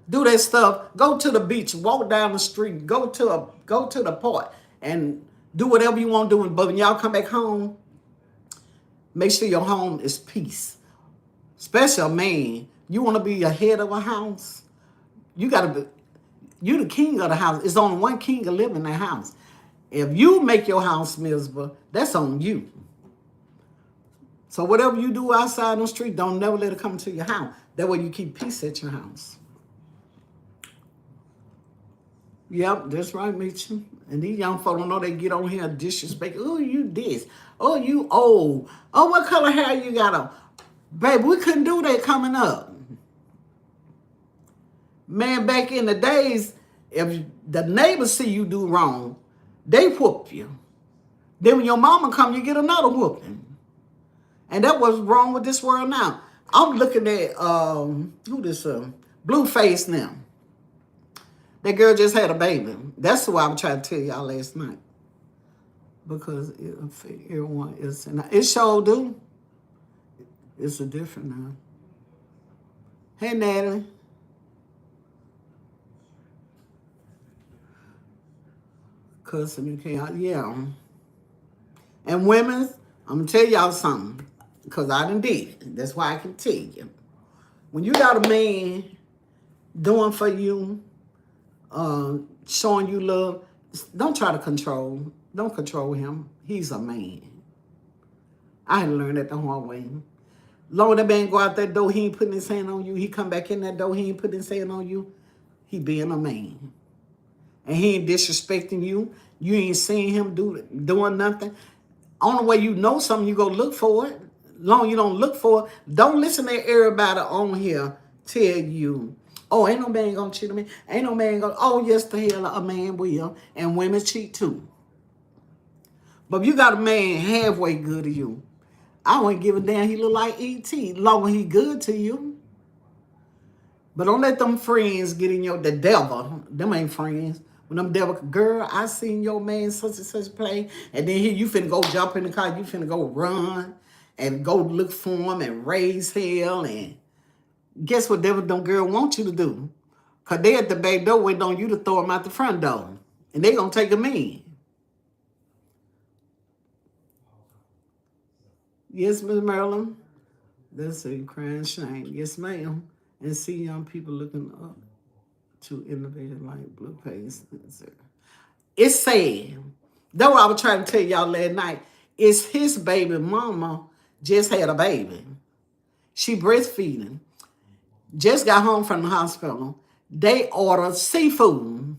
Do that stuff. Go to the beach. Walk down the street. Go to the park and do whatever you want to do. But when y'all come back home, make sure your home is peace. Especially a man. You want to be a head of a house. You got to be. You the king of the house. It's only one king to live in that house. If you make your house miserable, that's on you. So whatever you do outside on the street, don't never let it come to your house. That way you keep peace at your house. Yep, that's right, Mitchell. And these young folks don't know they get on here and disrespect. Oh, you this. Oh, you old. Oh, what color hair you got on? Baby, we couldn't do that coming up. Man, back in the days, if the neighbors see you do wrong, they whoop you. Then when your mama come, you get another whooping. And that was wrong with this world now. I'm looking at, Blueface now. That girl just had a baby. That's what I was trying to tell y'all last night. Because everyone is, it sure do. It's a different now. Hey, Natalie. Cussing you can't, yeah. And women, I'm going to tell y'all something. Because I done did it. That's why I can tell you. When you got a man doing for you, showing you love, don't try to control. Don't control him. He's a man. I had to learn that the hard way. Long as that man go out that door, he ain't putting his hand on you. He come back in that door, he ain't putting his hand on you. He being a man. And he ain't disrespecting you. You ain't seeing him doing nothing. Only way you know something, you go look for it. Long as you don't look for it, don't listen to everybody on here tell you, oh, ain't no man gonna cheat on me. Ain't no man gonna, oh, yes, the hell a man will. And women cheat too. But if you got a man halfway good to you, I wouldn't give a damn he look like E.T. long as he good to you. But don't let them friends get in the devil. Them ain't friends. When them devil, girl, I seen your man such and such play. And then here you finna go jump in the car. You finna go run and go look for him and raise hell. And guess what devil them girl want you to do? Because they at the back door waiting on you to throw them out the front door. And they gonna take them in. Yes, Miss Marilyn. That's a crying shame. Yes, ma'am. And see young people looking up to innovate like Blueface. It's sad. That's what I was trying to tell y'all last night. It's his baby mama just had a baby. She breastfeeding. Just got home from the hospital. They ordered seafood.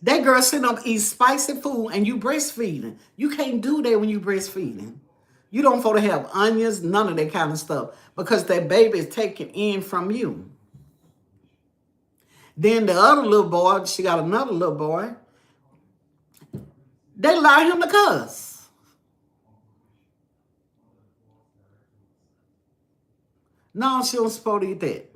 That girl sitting up eating spicy food and you breastfeeding. You can't do that when you breastfeeding. You don't want to have onions, none of that kind of stuff, because that baby is taken in from you. Then the other little boy, she got another little boy, they allow him to cuss. No, she don't supposed to eat that.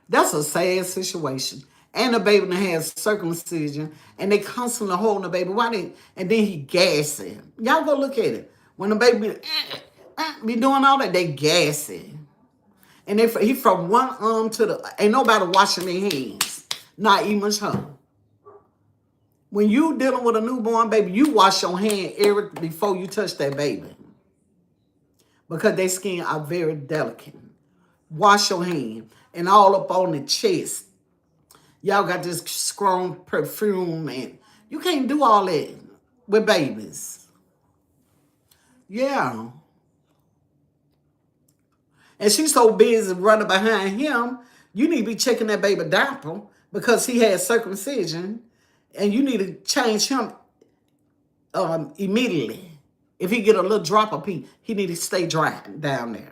That's a sad situation. And the baby that has circumcision, and they constantly holding the baby. Why they? And then he gassing. Y'all go look at it. When the baby be doing all that, they gassing. And he from one arm to the. Ain't nobody washing their hands. Not even her. When you dealing with a newborn baby, you wash your hand before you touch that baby, because their skin are very delicate. Wash your hand, and all up on the chest. Y'all got this strong perfume, and you can't do all that with babies. Yeah. And she's so busy running behind him, you need to be checking that baby diaper, because he had circumcision, and you need to change him immediately. If he get a little drop of pee, he need to stay dry down there.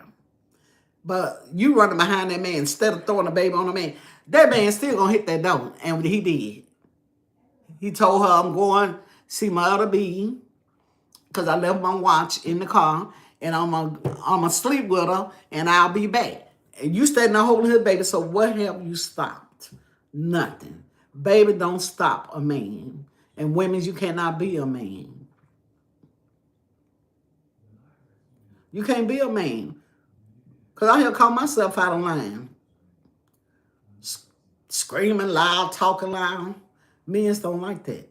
But you running behind that man instead of throwing the baby on the man. That man still gonna hit that door, and he did. He told her, I'm going to see my other baby, because I left my watch in the car, and I'm gonna sleep with her, and I'll be back. And you standing there holding her baby, so what have you stopped? Nothing. Baby, don't stop a man. And women, you cannot be a man. You can't be a man. Because I hear call myself out of line. Screaming loud, talking loud. Men don't like that.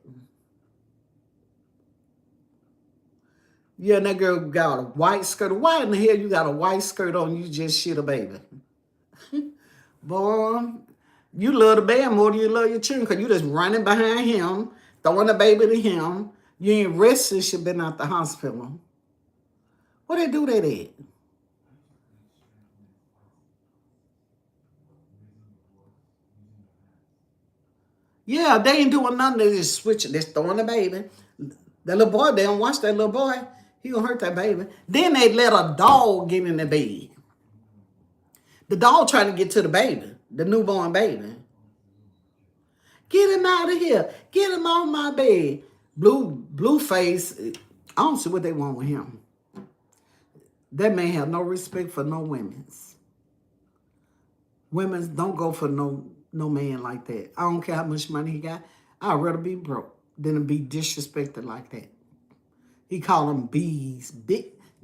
Yeah, and that girl got a white skirt. Why in the hell you got a white skirt on? You just shit a baby. Boy, you love the baby more than you love your children, because you just running behind him, throwing the baby to him. You ain't rested since you been out the hospital. What they do that at? Yeah, they ain't doing nothing. They just switching. They throwing the baby. That little boy, they don't watch that little boy. He gonna hurt that baby. Then they let a dog get in the bed. The dog trying to get to the baby, the newborn baby. Get him out of here. Get him on my bed. Blue face. I don't see what they want with him. That man have no respect for no women's. Women don't go for no man like that. I don't care how much money he got. I'd rather be broke than to be disrespected like that. He call them bees.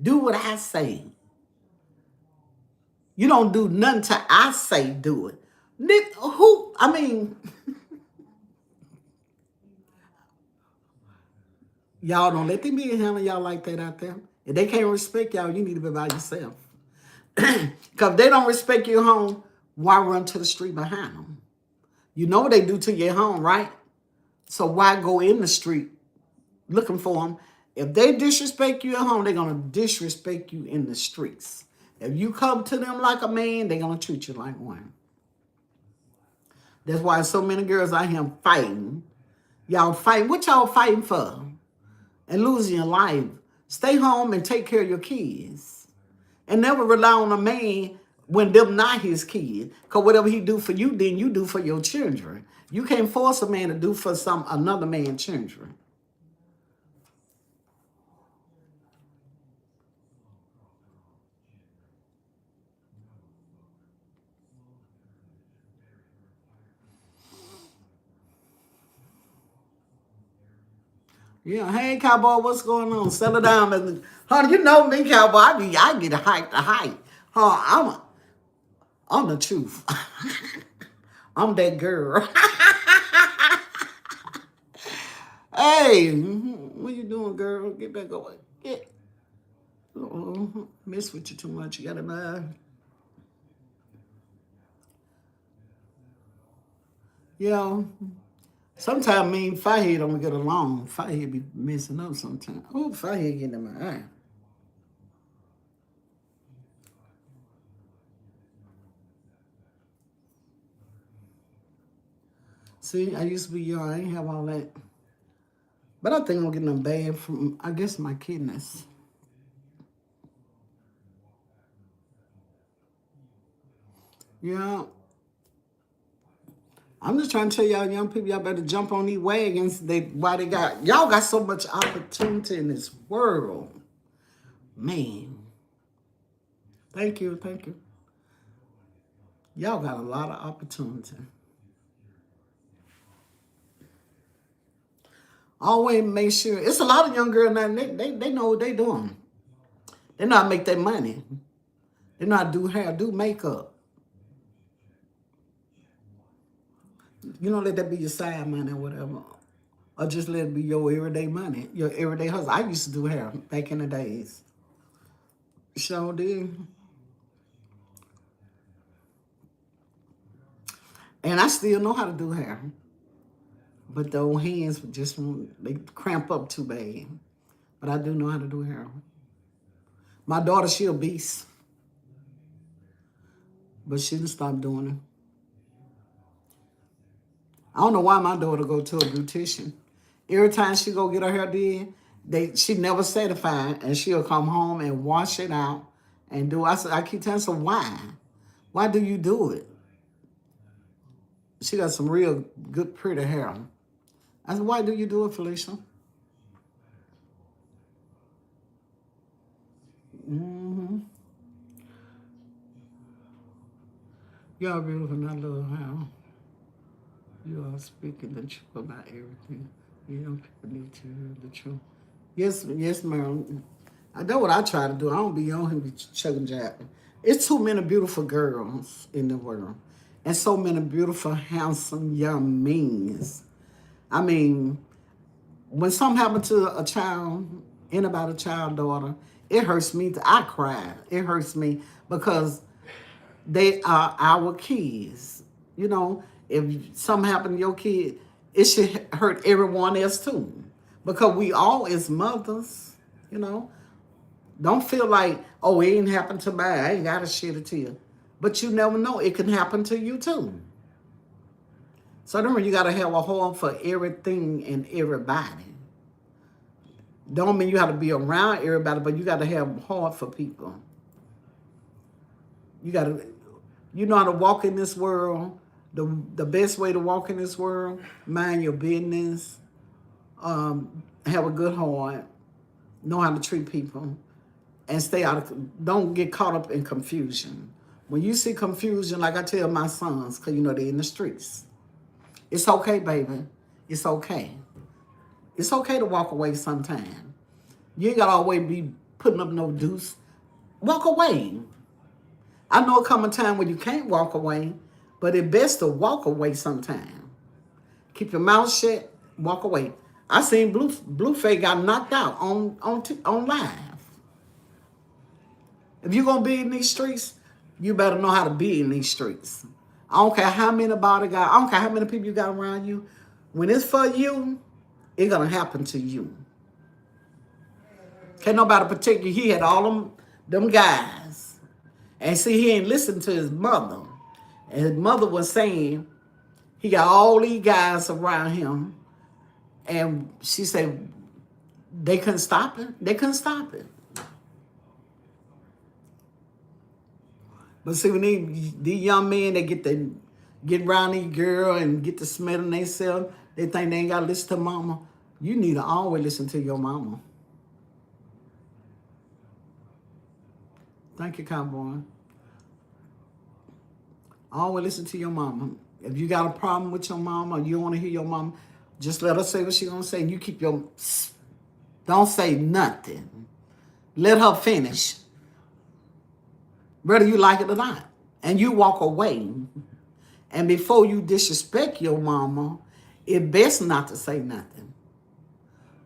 Do what I say. You don't do nothing till I say do it. Y'all don't let them be handling y'all like that out there. If they can't respect y'all, you need to be by yourself. Because if they don't respect your home, why run to the street behind them? You know what they do to your home, right? So why go in the street looking for them? If they disrespect you at home, they're going to disrespect you in the streets. If you come to them like a man, they're going to treat you like one. That's why so many girls out here fighting. Y'all fighting. What y'all fighting for? And losing your life. Stay home and take care of your kids. And never rely on a man when them not his kids. Because whatever he do for you, then you do for your children. You can't force a man to do for another man's children. Yeah, hey cowboy, what's going on? Settle down, honey. You know me, cowboy. I get hyped to hype. I'm the truth. I'm that girl. Hey, what you doing, girl? Get back over. Get. Mess with you too much. You gotta mind. You know, sometimes me and Firehead don't get along. Firehead be messing up sometimes. Oh, Firehead getting in my eye. See, I used to be young. I ain't have all that. But I think I'm getting them bad from, I guess, my kidneys. Yeah. I'm just trying to tell y'all young people, y'all better jump on these wagons. Y'all got so much opportunity in this world. Man. Thank you, thank you. Y'all got a lot of opportunity. Always make sure. It's a lot of young girls now, they know what they doing. They know how to make their money. They know how to do hair, do makeup. You know, let that be your side money or whatever. Or just let it be your everyday money, your everyday hustle. I used to do hair back in the days. Sure did. And I still know how to do hair. But the old hands just, they cramp up too bad. But I do know how to do hair. My daughter, she a beast. But she didn't stop doing it. I don't know why my daughter go to a beautician. Every time she go get her hair did, she never satisfied, and she'll come home and wash it out and do. I keep telling her, why? Why do you do it? She got some real good, pretty hair. I said, why do you do it, Felicia? Mm-hmm. Y'all beautiful, and I love how you are speaking the truth about everything. You know, people need to hear the truth. Yes, yes, ma'am. That's what I try to do. I don't be on here be chugging jacking. It's too many beautiful girls in the world. And so many beautiful, handsome young men. I mean, when something happened to a child, anybody, a child, daughter, it hurts me. I cry. It hurts me because they are our kids. You know, if something happened to your kid, it should hurt everyone else too. Because we all as mothers, you know, don't feel like, oh, it ain't happened to me. I ain't got to shit it to you. But you never know. It can happen to you too. So remember, you got to have a heart for everything and everybody. Don't mean you have to be around everybody, but you got to have a heart for people. You got to, you know how to walk in this world. The best way to walk in this world, mind your business, have a good heart, know how to treat people, and stay out of, don't get caught up in confusion. When you see confusion, like I tell my sons, because you know they're in the streets, it's okay, baby. It's okay. It's okay to walk away sometime. You ain't got to always be putting up no deuce. Walk away. I know it come a time when you can't walk away, but it's best to walk away sometime. Keep your mouth shut, walk away. I seen Blueface got knocked out on live. If you're going to be in these streets, you better know how to be in these streets. I don't care how many bodyguards, I don't care how many people you got around you. When it's for you, it's going to happen to you. Can't nobody protect you. He had all them guys. And see, he ain't listened to his mother. And his mother was saying, he got all these guys around him. And she said, they couldn't stop it. They couldn't stop it. But see, when these young men, they get around these girl and get to smelling themselves, they think they ain't got to listen to mama. You need to always listen to your mama. Thank you, Cowboy. Always listen to your mama. If you got a problem with your mama or you don't want to hear your mama, just let her say what she's going to say. And you keep don't say nothing. Let her finish. Whether you like it or not. And you walk away. And before you disrespect your mama, it's best not to say nothing.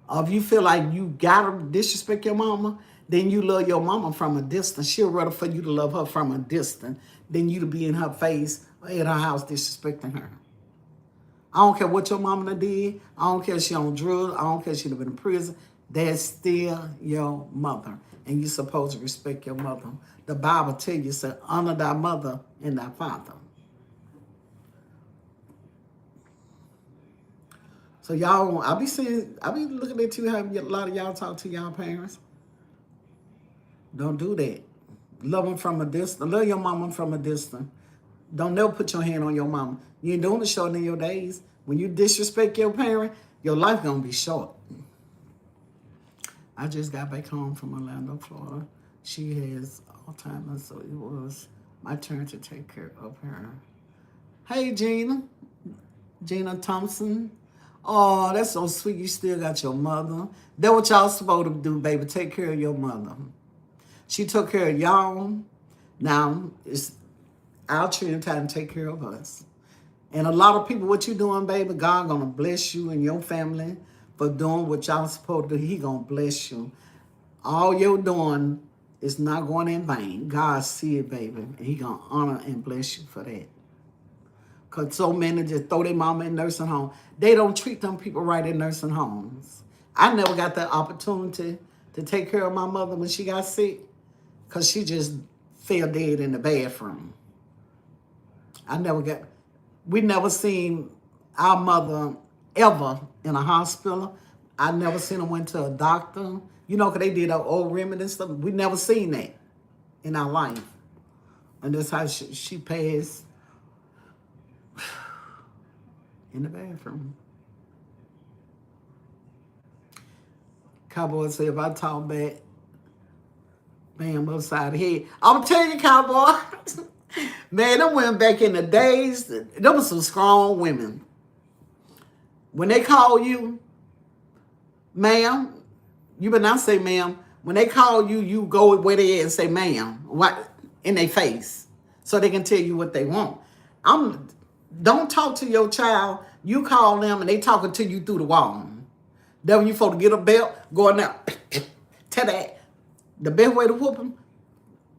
Or if you feel like you got to disrespect your mama, then you love your mama from a distance. She'll rather for you to love her from a distance than you to be in her face or at her house disrespecting her. I don't care what your mama did. I don't care if she on drugs. I don't care if she been in prison. That's still your mother. And you're supposed to respect your mother. The Bible tells you, say, honor thy mother and thy father. So y'all, I be looking at you how a lot of y'all talk to y'all parents. Don't do that. Love them from a distance. Love your mama from a distance. Don't never put your hand on your mama. You ain't doing it short in your days. When you disrespect your parent, your life gonna be short. I just got back home from Orlando, Florida. She has Alzheimer's, so it was my turn to take care of her. Hey, Gina Thompson. Oh, that's so sweet. You still got your mother. That's what y'all supposed to do, baby. Take care of your mother. She took care of y'all. Now it's our turn time to take care of us. And a lot of people, what you doing, baby, God gonna bless you and your family for doing what y'all supposed to do. He gonna bless you. All you're doing is not going in vain. God see it, baby, and he gonna honor and bless you for that. Because so many just throw their mama in nursing home. They don't treat them people right in nursing homes. I never got the opportunity to take care of my mother when she got sick because she just fell dead in the bathroom. We never seen our mother ever in a hospital. I never seen her went to a doctor. You know, because they did our old remedy and stuff. We never seen that in our life. And that's how she passed in the bathroom. Cowboy said, if I talk back, bam, upside the head. I'm telling you, Cowboy. Man, them women back in the days, them were some strong women. When they call you, ma'am, you better not say ma'am. When they call you, you go where they at and say ma'am, what in their face, so they can tell you what they want. Don't talk to your child. You call them and they talking to you through the wall. Then when you supposed to get a belt, go in there, tell that. The best way to whoop them,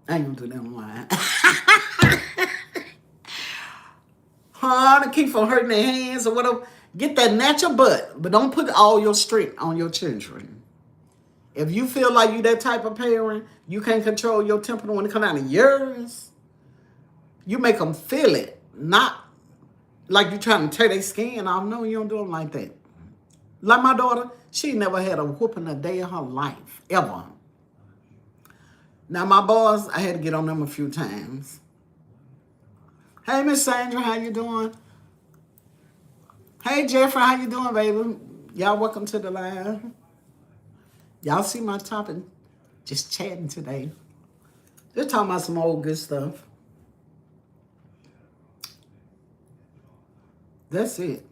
I ain't gonna do that online. To keep from hurting their hands or whatever. Get that natural butt, but don't put all your strength on your children. If you feel like you that type of parent, you can't control your temper when it comes out of yours, you make them feel it, not like you trying to tear their skin off. No, you don't do them like that. Like my daughter, she never had a whooping a day in her life, ever. Now my boys, I had to get on them a few times. Hey, Miss Sandra, how you doing? Hey, Jeffrey, how you doing, baby? Y'all welcome to the live. Y'all see my topic? Just chatting today. Just talking about some old good stuff. That's it.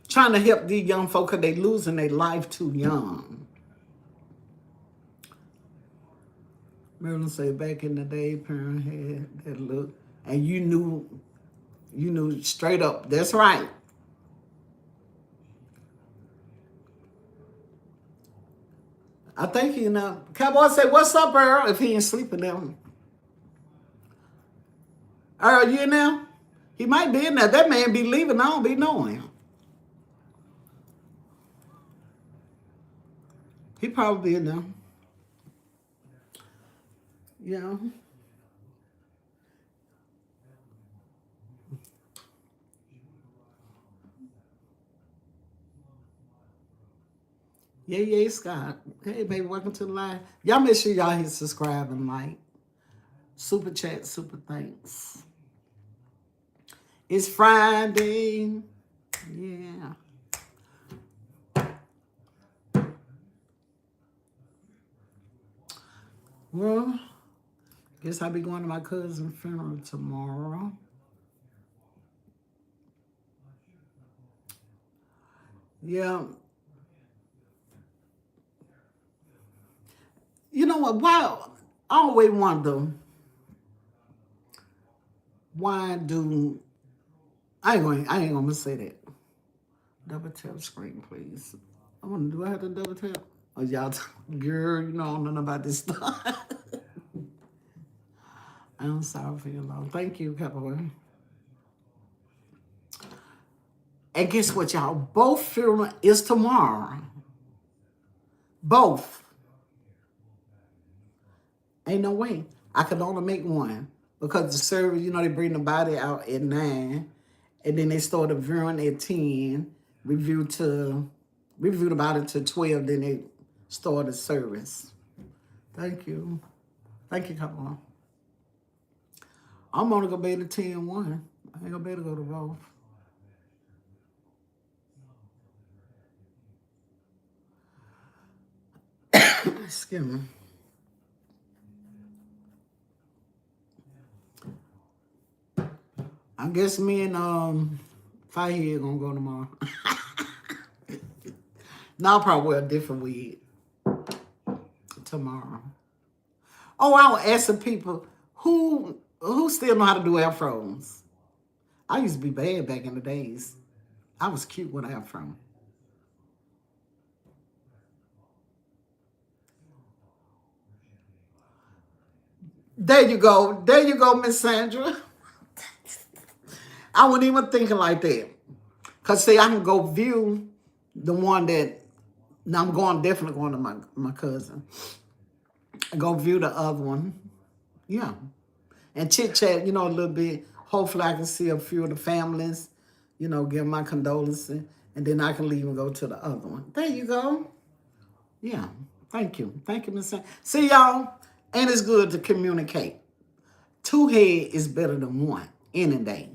Trying to help these young folk because they losing their life too young. Marilyn said back in the day, parent had that look, and you knew straight up. That's right. I think you know. Cowboy say, "What's up, Earl?" If he ain't sleeping now. Earl, you in there? He might be in there. That man be leaving. I don't be knowing. He probably be in there. Yeah. Yeah, Scott. Hey, baby, welcome to the live. Y'all make sure y'all hit subscribe and like. Super chat, super thanks. It's Friday. Yeah. Well, guess I'll be going to my cousin's funeral tomorrow. Yeah. You know what? Why? I always wonder, why do I ain't gonna say that. Double tap screen, please. Do I have to double tap? Oh, y'all, girl, you know I don't know nothing about this stuff. I'm sorry for your loss. Thank you, Pepperwood. And guess what, y'all? Both funeral is tomorrow. Both. Ain't no way. I could only make one. Because the service, you know, they bring the body out at 9. And then they start the viewing at 10. Review to We reviewed about it till 12, then they started service. Thank you. Thank you, couple. I'm only going to be at 10-1. I ain't going to be able to go to both. Excuse me. I guess me and Firehead gonna go tomorrow. No, I'll probably wear a different wig tomorrow. Oh, I was asking people who still know how to do afros. I used to be bad back in the days. I was cute with afro. There you go. There you go, Miss Sandra. I wasn't even thinking like that. Because, see, I can go view the one that, now I'm going, definitely going to my cousin. Go view the other one. Yeah. And chit-chat, a little bit. Hopefully I can see a few of the families, give my condolences. And then I can leave and go to the other one. There you go. Yeah. Thank you. Thank you, Miss Sandra. See, y'all, and it's good to communicate. 2 heads is better than 1 any day.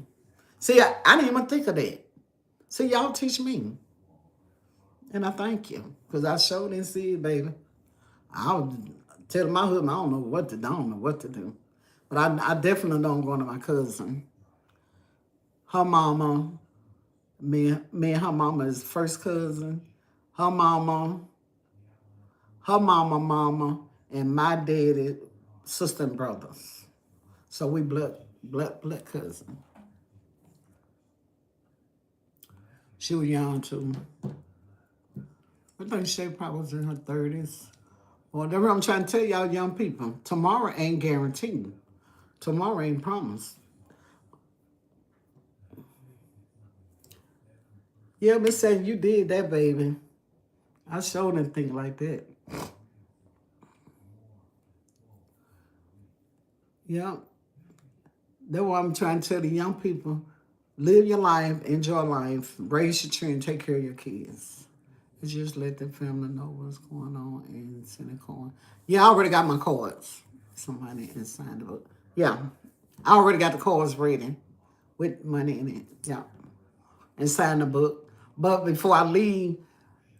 See, I didn't even think of that. See, y'all teach me. And I thank you. Because I sure didn't see it, baby. I was telling my husband, I don't know what to do. But I definitely don't go to my cousin. Her mama, me and her mama is first cousin. Her mama, and my daddy, sister and brothers. So we blood cousin. She was young too. I think she probably was in her 30s. Well, that's what I'm trying to tell y'all young people. Tomorrow ain't guaranteed. Tomorrow ain't promised. Yeah, Miss saying you did that, baby. I sure didn't think like that. Yeah. That's what I'm trying to tell the young people. Live your life, enjoy life, raise your children, take care of your kids. Just let the family know what's going on and send a card. Yeah, I already got my cards. Somebody signed the book. Yeah, I already got the cards ready with money in it. Yeah, and signed the book. But before I leave,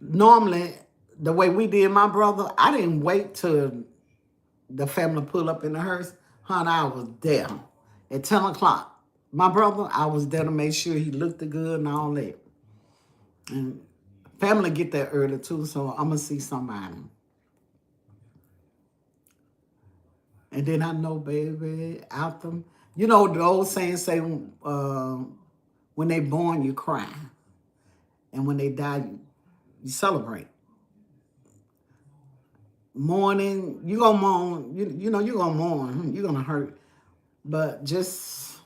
normally the way we did my brother, I didn't wait till the family pull up in the hearse. Honey, I was there at 10 o'clock. My brother, I was there to make sure he looked good and all that. And family get there early too, so I'm going to see somebody. And then I know, baby, after, the old saying say, when they born, you cry. And when they die, you celebrate. Mourning, you going to mourn, you're going to mourn, you're going to hurt. But just,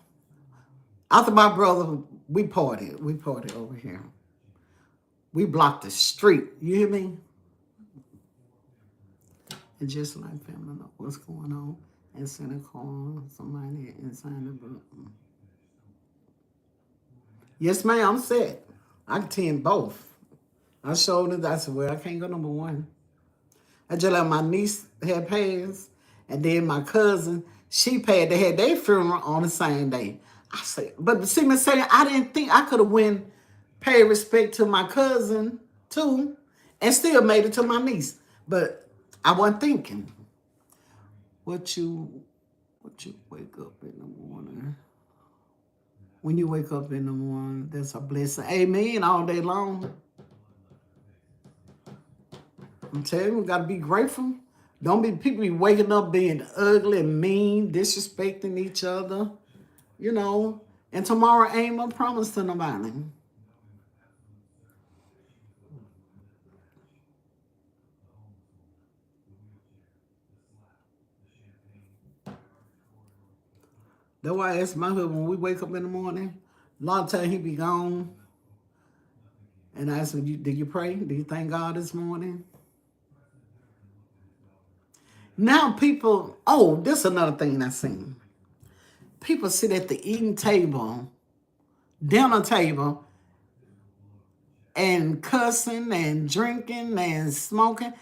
after my brother, we partied over here. We blocked the street. You hear me? And just like family know what's going on and send a call, somebody and sign the book. Yes, ma'am, I'm set. I can attend both. I showed it. I said, well, I can't go number 1. I just let my niece had passed, and then my cousin, she passed. They had their funeral on the same day. I said, but see, Miss Sadie, I didn't think I could have paid respect to my cousin too, and still made it to my niece. But I wasn't thinking. What you wake up in the morning? When you wake up in the morning, that's a blessing. Amen. All day long. I'm telling you, we gotta be grateful. Don't be people be waking up being ugly and mean, disrespecting each other. And tomorrow ain't no promise to nobody. That's why I ask my husband when we wake up in the morning, a lot of times he be gone. And I ask him, did you pray? Do you thank God this morning? Now people, this is another thing I seen. People sit at the eating table, dinner table, and cussing and drinking and smoking.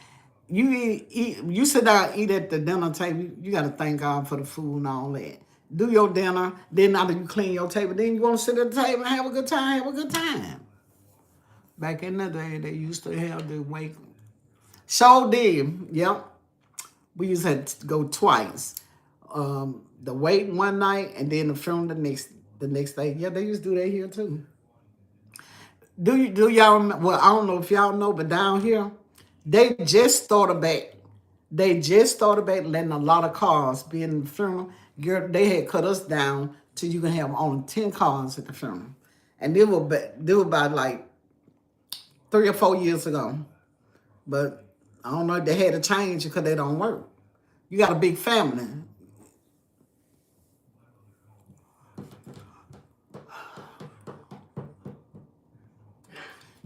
You sit down, eat at the dinner table. You got to thank God for the food and all that. Do your dinner. Then after you clean your table, then you want to sit at the table and have a good time. Have a good time. Back in the day, they used to have the wake. Sure did. Yep. We used to have to go twice. The wake one night and then the funeral the next day. Yeah, they used to do that here too. Do y'all remember? Well, I don't know if y'all know, but down here, they just started back. They just started back letting a lot of cars be in the funeral. Girl, they had cut us down till you can have only 10 cars at the funeral. And they were about like 3 or 4 years ago. But I don't know if they had to change it because they don't work. You got a big family.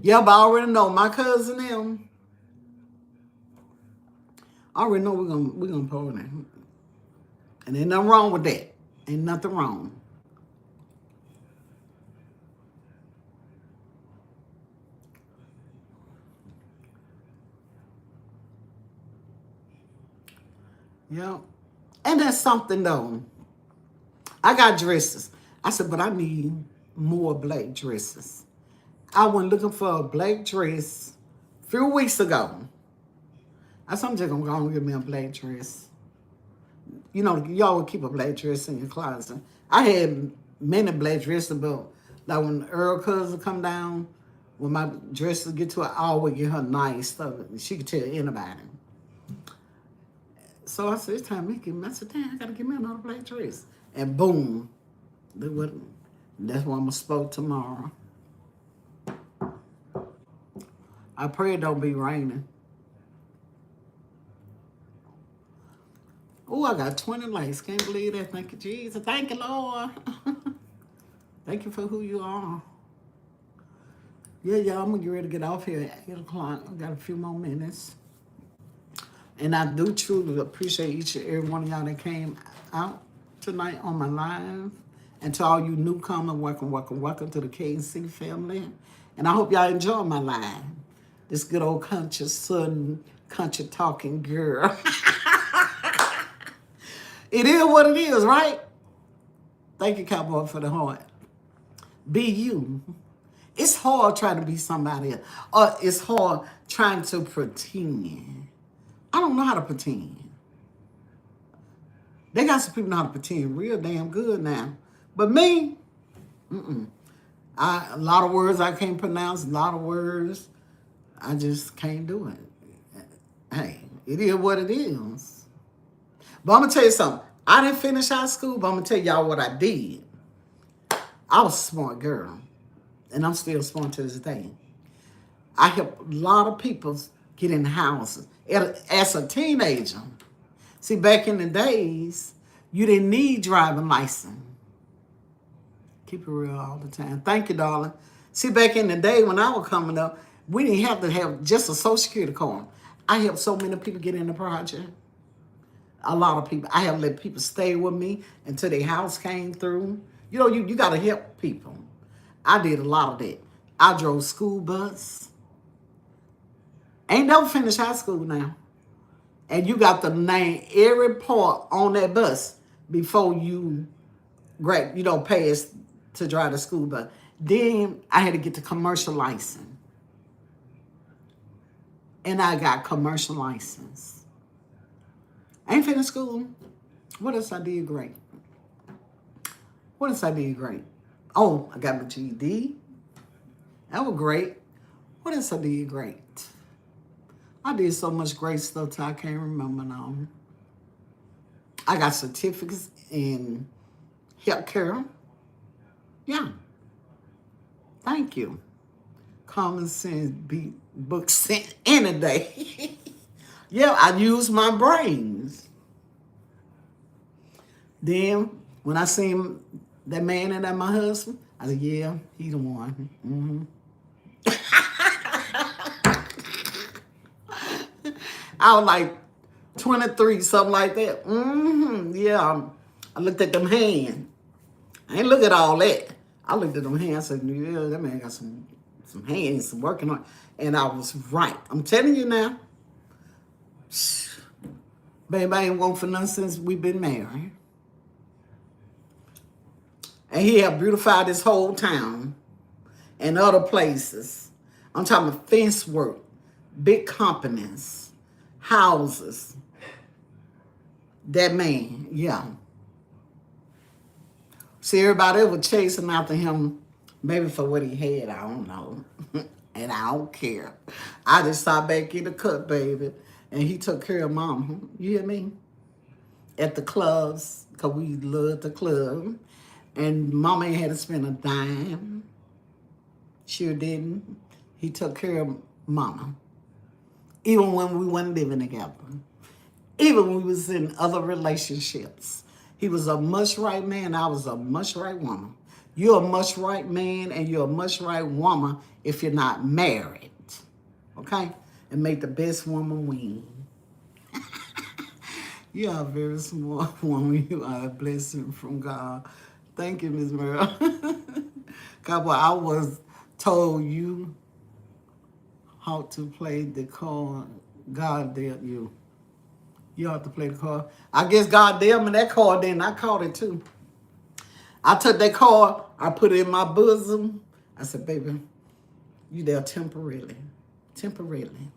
Yeah, but I already know my cousin them. I already know we're gonna party. And ain't nothing wrong with that. Ain't nothing wrong. Yeah. And that's something though. I got dresses. I said, but I need more black dresses. I went looking for a black dress a few weeks ago. I said, I'm just gonna go and get me a black dress. You know, y'all would keep a black dress in your closet. I had many black dresses, but like when Earl cousin come down, when my dresses get to her, I always get her nice stuff. She could tell anybody. So I said, it's time to get me. I said, damn, I gotta get me another black dress. And boom, that's what I'm gonna spoke tomorrow. I pray it don't be raining. Oh, I got 20 likes. Can't believe that. Thank you, Jesus. Thank you, Lord. Thank you for who you are. Yeah, y'all, I'm going to get ready to get off here at 8 o'clock. I got a few more minutes. And I do truly appreciate each and every one of y'all that came out tonight on my live. And to all you newcomers, welcome, welcome, welcome to the KC family. And I hope y'all enjoy my live. This good old country southern country talking girl. It is what it is, right? Thank you, Cowboy, for the heart. Be you. It's hard trying to be somebody else. Or it's hard trying to pretend. I don't know how to pretend. They got some people know how to pretend real damn good now. But me, a lot of words I can't pronounce, a lot of words I just can't do it. Hey, it is what it is. But I'm going to tell you something. I didn't finish high school, but I'm going to tell y'all what I did. I was a smart girl, and I'm still smart to this day. I helped a lot of people get in houses as a teenager. See, back in the days, you didn't need driving license. Keep it real all the time. Thank you, darling. See, back in the day when I was coming up, we didn't have to have just a Social Security card. I helped so many people get in the project. A lot of people. I have let people stay with me until their house came through. You know, you got to help people. I did a lot of that. I drove school bus. Ain't never finished high school now. And you got to name every part on that bus before you pass to drive the school bus. Then I had to get the commercial license. And I got commercial license. I ain't finished school. What else I did great? What else I did great? Oh, I got my GED. That was great. What else I did great? I did so much great stuff till I can't remember now. I got certificates in healthcare. Yeah. Thank you. Common sense beat book sense any day. Yeah, I use my brains. Then, when I seen that man and that my husband, I said, yeah, he the one. I was like 23, something like that. Yeah, I looked at them hands. I ain't look at all that. I looked at them hands and said, yeah, that man got some some hands working on, and I was right. I'm telling you now, baby, I ain't want for nothing since we've been married. And he had beautified this whole town and other places. I'm talking about fence work, big companies, houses. That man, yeah. See, everybody was chasing after him, maybe for what he had, I don't know. And I don't care. I just sat back in the cut, baby. And he took care of mama. You hear me? At the clubs, because we loved the club. And mama ain't had to spend a dime. Sure didn't. He took care of mama. Even when we weren't living together. Even when we was in other relationships. He was a much right man. I was a much right woman. You're a much right man and you're a much right woman if you're not married. Okay? And make the best woman win. You are a very smart woman. You are a blessing from God. Thank you, Miss Merle. God, well, I was told you how to play the chord. God dealt you. You have to play the card. I guess God dealt me that card then. I caught it too. I took that card. I put it in my bosom. I said, baby, you there temporarily. Temporarily.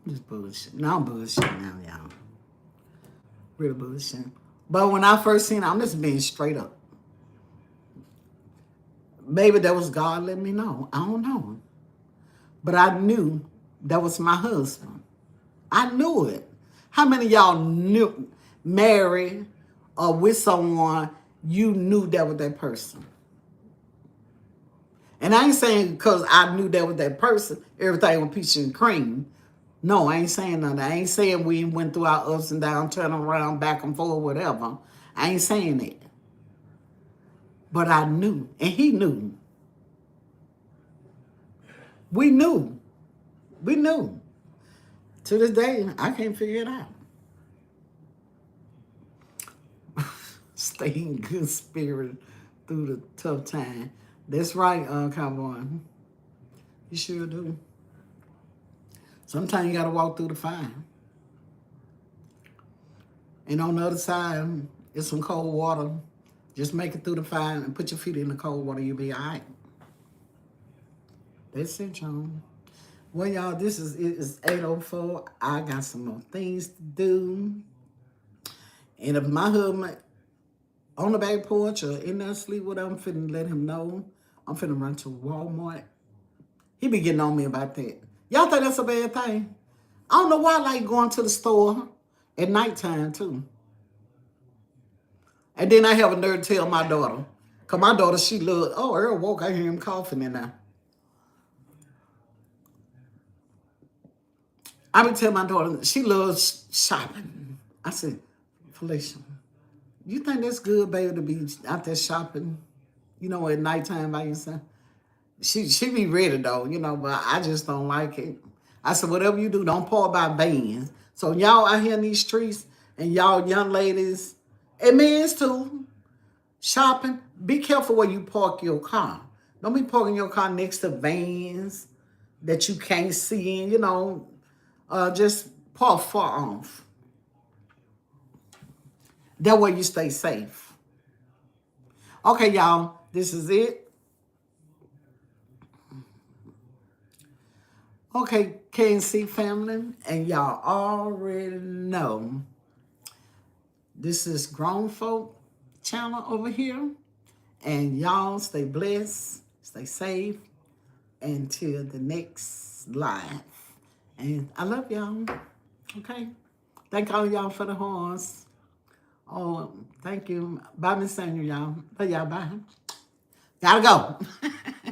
Just bullshit. No, I'm bullshit now, y'all. Real bullshit. But when I first seen it, I'm just being straight up. Maybe that was God letting me know. I don't know. But I knew that was my husband. I knew it. How many of y'all knew, married or with someone, you knew that was that person? And I ain't saying because I knew that was that person, everything was peach and cream. No, I ain't saying nothing. I ain't saying we went through our ups and downs, turning around, back and forth, whatever. I ain't saying that. But I knew, and he knew. We knew. We knew. To this day, I can't figure it out. Stay in good spirit through the tough time. That's right, Cowboy. You sure do. Sometimes you got to walk through the fire. And on the other side, it's some cold water. Just make it through the fire and put your feet in the cold water. You'll be all right. That's it, y'all. Well, y'all, this is it. It's 8:04. I got some more things to do. And if my husband on the back porch or in there asleep, whatever, I'm finna let him know. I'm finna run to Walmart. He be getting on me about that. Y'all think that's a bad thing? I don't know why I like going to the store at nighttime, too. And then I have a nerve to tell my daughter. Because my daughter, she loves, oh, Earl woke, I hear him coughing in there. I would tell my daughter, she loves shopping. I said, Felicia, you think that's good, baby, to be out there shopping, you know, at nighttime by yourself? She be ready, though, you know, but I just don't like it. I said, whatever you do, don't pour by bands. So y'all out here in these streets and y'all young ladies, and men too, shopping, be careful where you park your car. Don't be parking your car next to vans that you can't see in, you know. Just park far off. That way you stay safe. Okay, y'all, this is it. Okay, KNC family, and y'all already know this is Grown Folk channel over here. And y'all stay blessed, stay safe until the next live. And I love y'all. Okay? Thank all y'all for the horns. Oh, thank you. Bye, Miss Sandra, y'all. Love y'all. Bye. Gotta go.